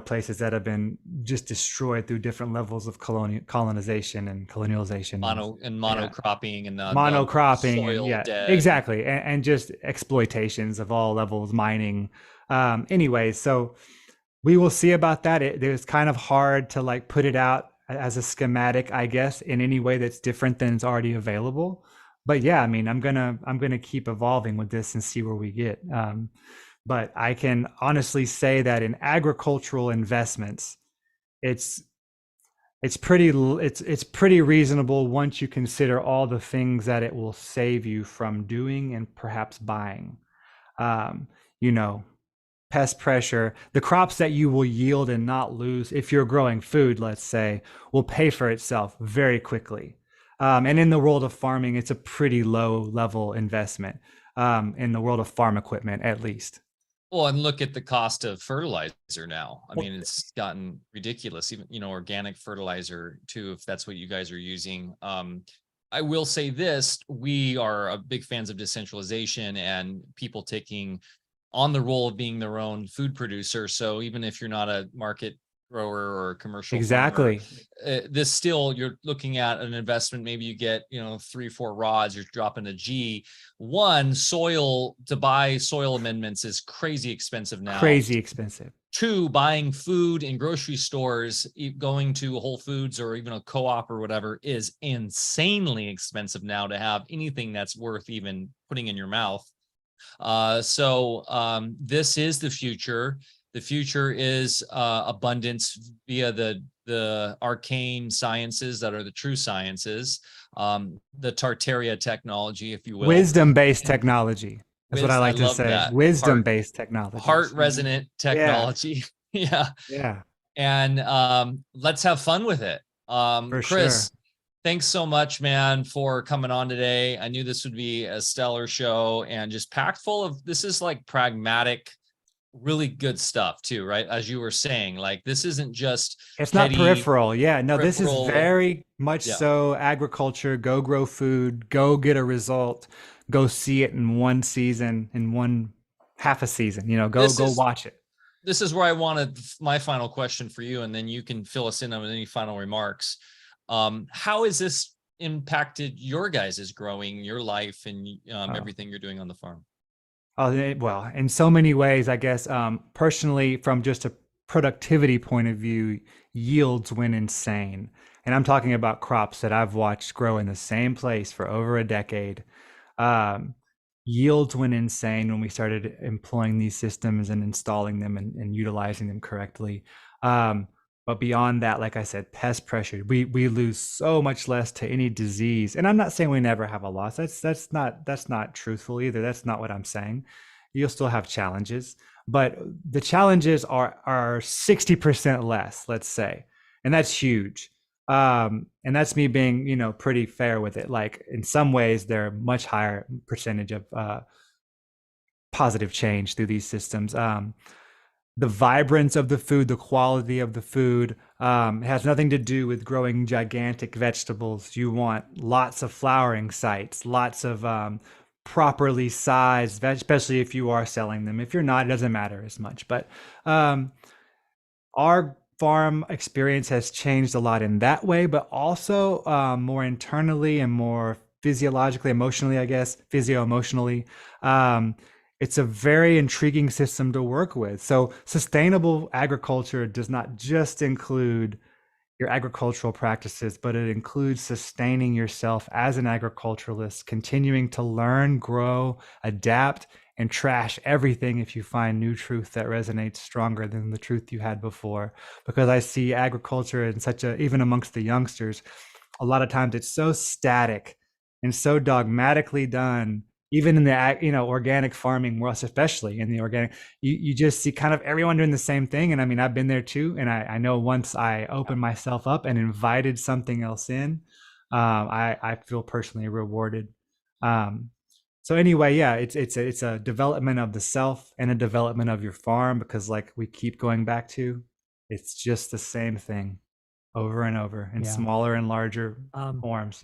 Places that have been just destroyed through different levels of colonization and colonialization. Monocropping and monocropping and soil dead. exactly. And just exploitations of all levels, mining. Anyway, so we will see about that. It's kind of hard to like put it out as a schematic, I guess, in any way that's different than is already available. But yeah, I mean, I'm gonna keep evolving with this and see where we get. But I can honestly say that in agricultural investments, it's pretty reasonable once you consider all the things that it will save you from doing and perhaps buying. Pest pressure, the crops that you will yield and not lose if you're growing food, let's say, will pay for itself very quickly. And in the world of farming, it's a pretty low level investment in the world of farm equipment, at least. Well, and look at the cost of fertilizer now. I mean, it's gotten ridiculous, even, organic fertilizer too, if that's what you guys are using. I will say this, we are big fans of decentralization and people taking on the role of being their own food producer. So even if you're not a market grower or a commercial exactly farmer, this still, you're looking at an investment. Maybe you get 3-4 rods, you're dropping a G. One, to buy soil amendments is crazy expensive now. Crazy expensive. Two, buying food in grocery stores, going to Whole Foods or even a co-op or whatever, is insanely expensive now to have anything that's worth even putting in your mouth. So this is the future. The future is abundance via the arcane sciences that are the true sciences, the Tartaria technology, if you will. Wisdom-based technology. That's what I like to say. Wisdom-based technology. Heart resonant technology. Yeah. Yeah. And let's have fun with it. For Chris, sure. Thanks so much, man, for coming on today. I knew this would be a stellar show and just packed full of, this is like pragmatic really good stuff too, right? As you were saying, like this isn't just It's not petty, peripheral. Yeah, no, this is peripheral. very much Yeah. so agriculture. Go grow food, go get a result, go see it in one season, in one half a season, go watch it. This is where I wanted my final question for you, and then you can fill us in on any final remarks. How has this impacted your guys' growing, your life, and everything you're doing on the farm? Well, in so many ways, I guess, personally, from just a productivity point of view, yields went insane. And I'm talking about crops that I've watched grow in the same place for over a decade. Yields went insane when we started employing these systems and installing them and utilizing them correctly. But beyond that, like I said, pest pressure, we lose so much less to any disease. And I'm not saying we never have a loss. That's not truthful either. That's not what I'm saying. You'll still have challenges, but the challenges are 60% less, let's say. And that's huge. And that's me being, pretty fair with it. Like in some ways, they're much higher percentage of positive change through these systems. The vibrance of the food, the quality of the food, has nothing to do with growing gigantic vegetables. You want lots of flowering sites, lots of properly sized, especially if you are selling them. If you're not, it doesn't matter as much. But our farm experience has changed a lot in that way, but also more internally and more physiologically, emotionally, I guess, physio-emotionally. It's a very intriguing system to work with. So sustainable agriculture does not just include your agricultural practices, but it includes sustaining yourself as an agriculturalist, continuing to learn, grow, adapt, and trash everything if you find new truth that resonates stronger than the truth you had before. Because I see agriculture in even amongst the youngsters, a lot of times it's so static and so dogmatically done. Even in the organic farming world, especially in the organic, you just see kind of everyone doing the same thing. And I mean, I've been there too. And I know once I opened myself up and invited something else in, I feel personally rewarded. So anyway, yeah, it's a development of the self and a development of your farm, because like we keep going back to, it's just the same thing over and over in smaller and larger forms,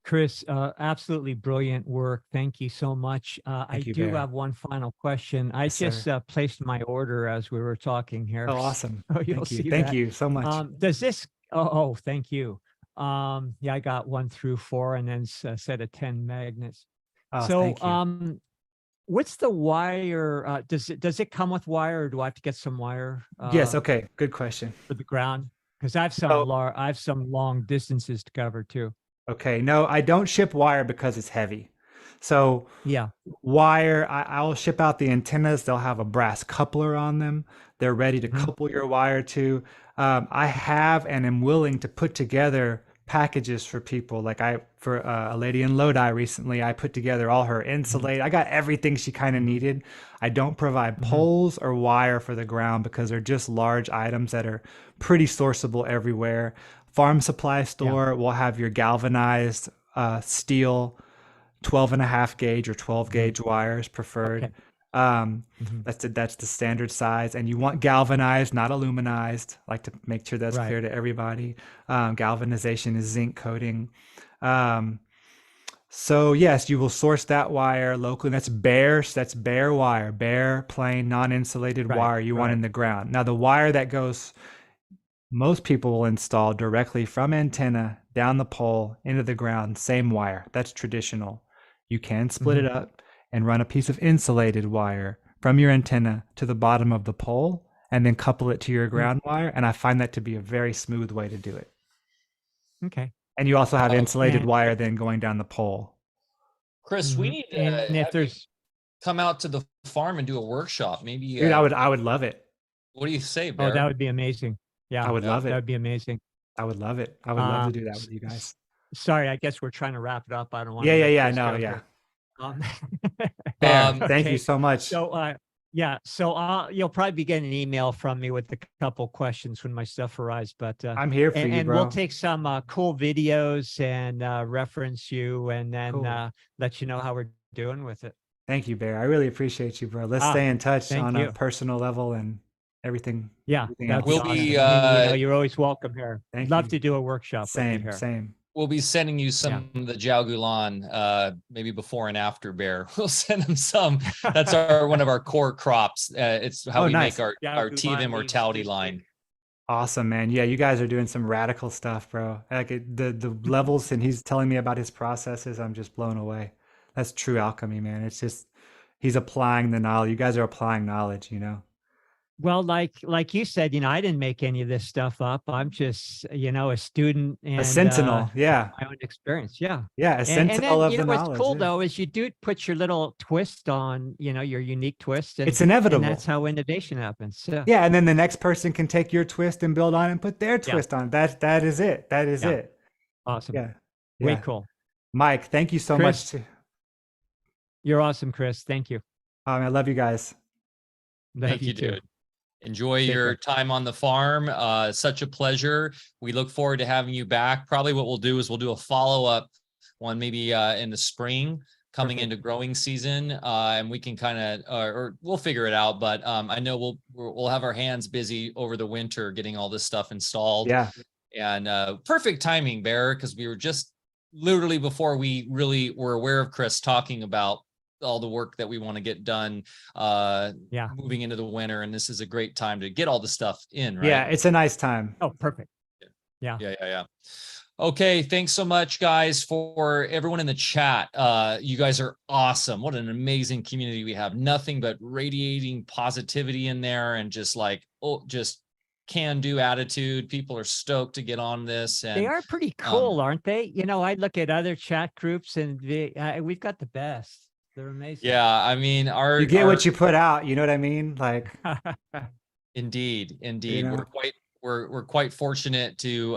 Chris, absolutely brilliant work. Thank you so much. I do have one final question. I just placed my order as we were talking here. Oh, awesome. So you'll see that. Thank you so much. Does this, thank you. Yeah, I got 1 through 4 and then a set of 10 magnets. Oh, so, thank you. What's the wire? Does it come with wire, or do I have to get some wire? Yes. Okay. Good question. For the ground, because I have some long distances to cover too. Okay, no, I don't ship wire because it's heavy. So yeah, wire, I'll ship out the antennas. They'll have a brass coupler on them. They're ready to couple your wire to. I have and am willing to put together packages for people. Like for a lady in Lodi recently, I put together all her insulate. I got everything she kind of needed. I don't provide poles or wire for the ground because they're just large items that are pretty sourceable everywhere. Farm supply store will have your galvanized steel 12.5 gauge or 12 gauge wires preferred. That's the standard size, and you want galvanized, not aluminized. I like to make sure that's clear to everybody. Galvanization is zinc coating. So yes, you will source that wire locally. That's bare wire, bare, plain, non-insulated wire you want in the ground. Now the wire that goes, most people will install directly from antenna down the pole into the ground, same wire. That's traditional. You can split it up and run a piece of insulated wire from your antenna to the bottom of the pole and then couple it to your ground wire. And I find that to be a very smooth way to do it. Okay. And you also have insulated wire then going down the pole. Chris, we need to come out to the farm and do a workshop. Maybe dude, I would love it. What do you say, Bear? Oh, that would be amazing. Yeah, I would love it. That would be amazing. I would love it. I would love to do that with you guys. Sorry, I guess we're trying to wrap it up. I don't want to. Yeah. No, yeah. Thank you so much. So, so you'll probably be getting an email from me with a couple questions when my stuff arrives. But I'm here for you, and bro. We'll take some cool videos and reference you, and then let you know how we're doing with it. Thank you, Bear. I really appreciate you, bro. Let's stay in touch thank on you. a personal level and everything. Yeah, everything that'd else. be We'll awesome. be, And, you're always welcome here. Thank Love you. to do a workshop with you Same, here. same. we'll be sending you some of the Jiao Gulan, maybe before and after, Bear. We'll send them some. That's one of our core crops. It's how we nice. make our tea of Gulan immortality leaves line. Awesome, man. Yeah, you guys are doing some radical stuff, bro. Like the levels, and he's telling me about his processes. I'm just blown away. That's true alchemy, man. It's just he's applying the knowledge. You guys are applying knowledge, you know. Well, like you said, I didn't make any of this stuff up. I'm just, a student and A sentinel, yeah, my own experience. Yeah. yeah, a And sentinel then, of the what's knowledge. cool Yeah. though is you do put your little twist on, your unique twist. And, It's inevitable. and that's how innovation happens. So, Yeah, and then the next person can take your twist and build on it and put their Yeah. twist on. That is it. That is Yeah. it. Awesome. Yeah. Way Yeah. cool. Mike, thank you so Chris. much. You're awesome, Chris. Thank you. I love you guys. Love Thank you, too. dude. Enjoy Take your care. time on the farm. Such a pleasure. We look forward to having you back. Probably what we'll do is we'll do a follow-up one maybe in the spring coming Perfect. into growing season, and we can kind of or we'll figure it out. But I know we'll have our hands busy over the winter getting all this stuff installed. Yeah. And perfect timing, Bear, because we were just literally before we really were aware of Chris talking about all the work that we want to get done moving into the winter, and this is a great time to get all the stuff in, right? Yeah, it's a nice time. Oh, perfect. Yeah. Okay, thanks so much, guys, for everyone in the chat. You guys are awesome. What an amazing community we have. Nothing but radiating positivity in there, and just just can-do attitude. People are stoked to get on this. And They are pretty cool, aren't they? I look at other chat groups and we've got the best. They're amazing. yeah, I mean, You get what you put out, you know what I mean? Like Indeed. You know? We're quite fortunate to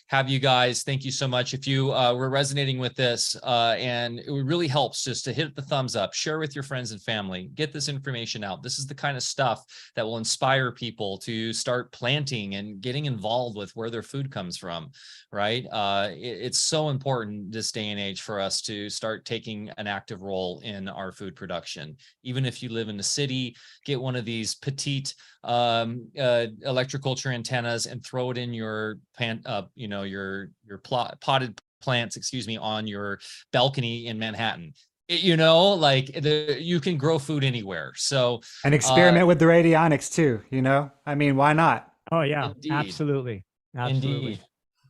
have you guys. Thank you so much. If you were resonating with this, and it really helps just to hit the thumbs up, share with your friends and family, get this information out. This is the kind of stuff that will inspire people to start planting and getting involved with where their food comes from, right? It's so important this day and age for us to start taking an active role in our food production. Even if you live in the city, get one of these petite electroculture antennas and throw it in your potted plants, on your balcony in Manhattan. You can grow food anywhere. So and experiment with the radionics too, I mean, why not? Oh yeah, Indeed. Absolutely. Indeed.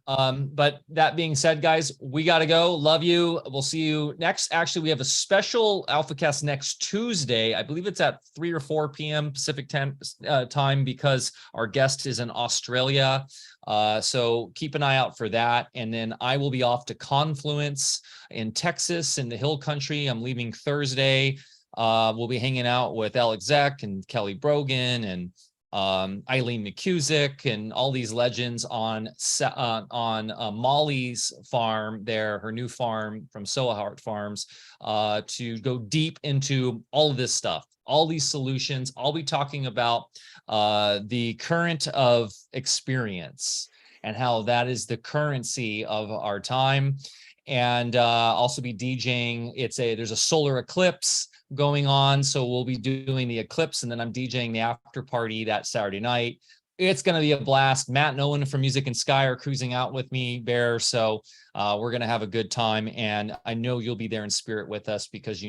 But that being said, guys, we got to go. Love you. We'll see you next. Actually, we have a special Alfacast next Tuesday. I believe it's at 3 or 4 p.m. Pacific time because our guest is in Australia. So keep an eye out for that. And then I will be off to Confluence in Texas in the Hill Country. I'm leaving Thursday. We'll be hanging out with Alex Zek and Kelly Brogan and Eileen McCusick and all these legends on Molly's farm there, her new farm from Sohart Farms, to go deep into all of this stuff, all these solutions. I'll be talking about the current of experience and how that is the currency of our time. And also be DJing. There's a solar eclipse going on, so we'll be doing the eclipse, and then I'm DJing the after party that Saturday night. It's going to be a blast. Matt and Owen from Music and Sky are cruising out with me, Bear, so we're going to have a good time, and I know you'll be there in spirit with us because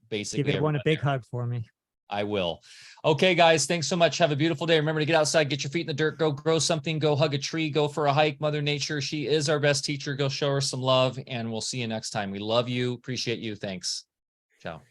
basically give everyone a big hug for me. I will. Okay, guys, thanks so much. Have a beautiful day. Remember to get outside, get your feet in the dirt, go grow something, go hug a tree, go for a hike. Mother Nature, she is our best teacher. Go show her some love, and we'll see you next time. We love you. Appreciate you. Thanks. Ciao.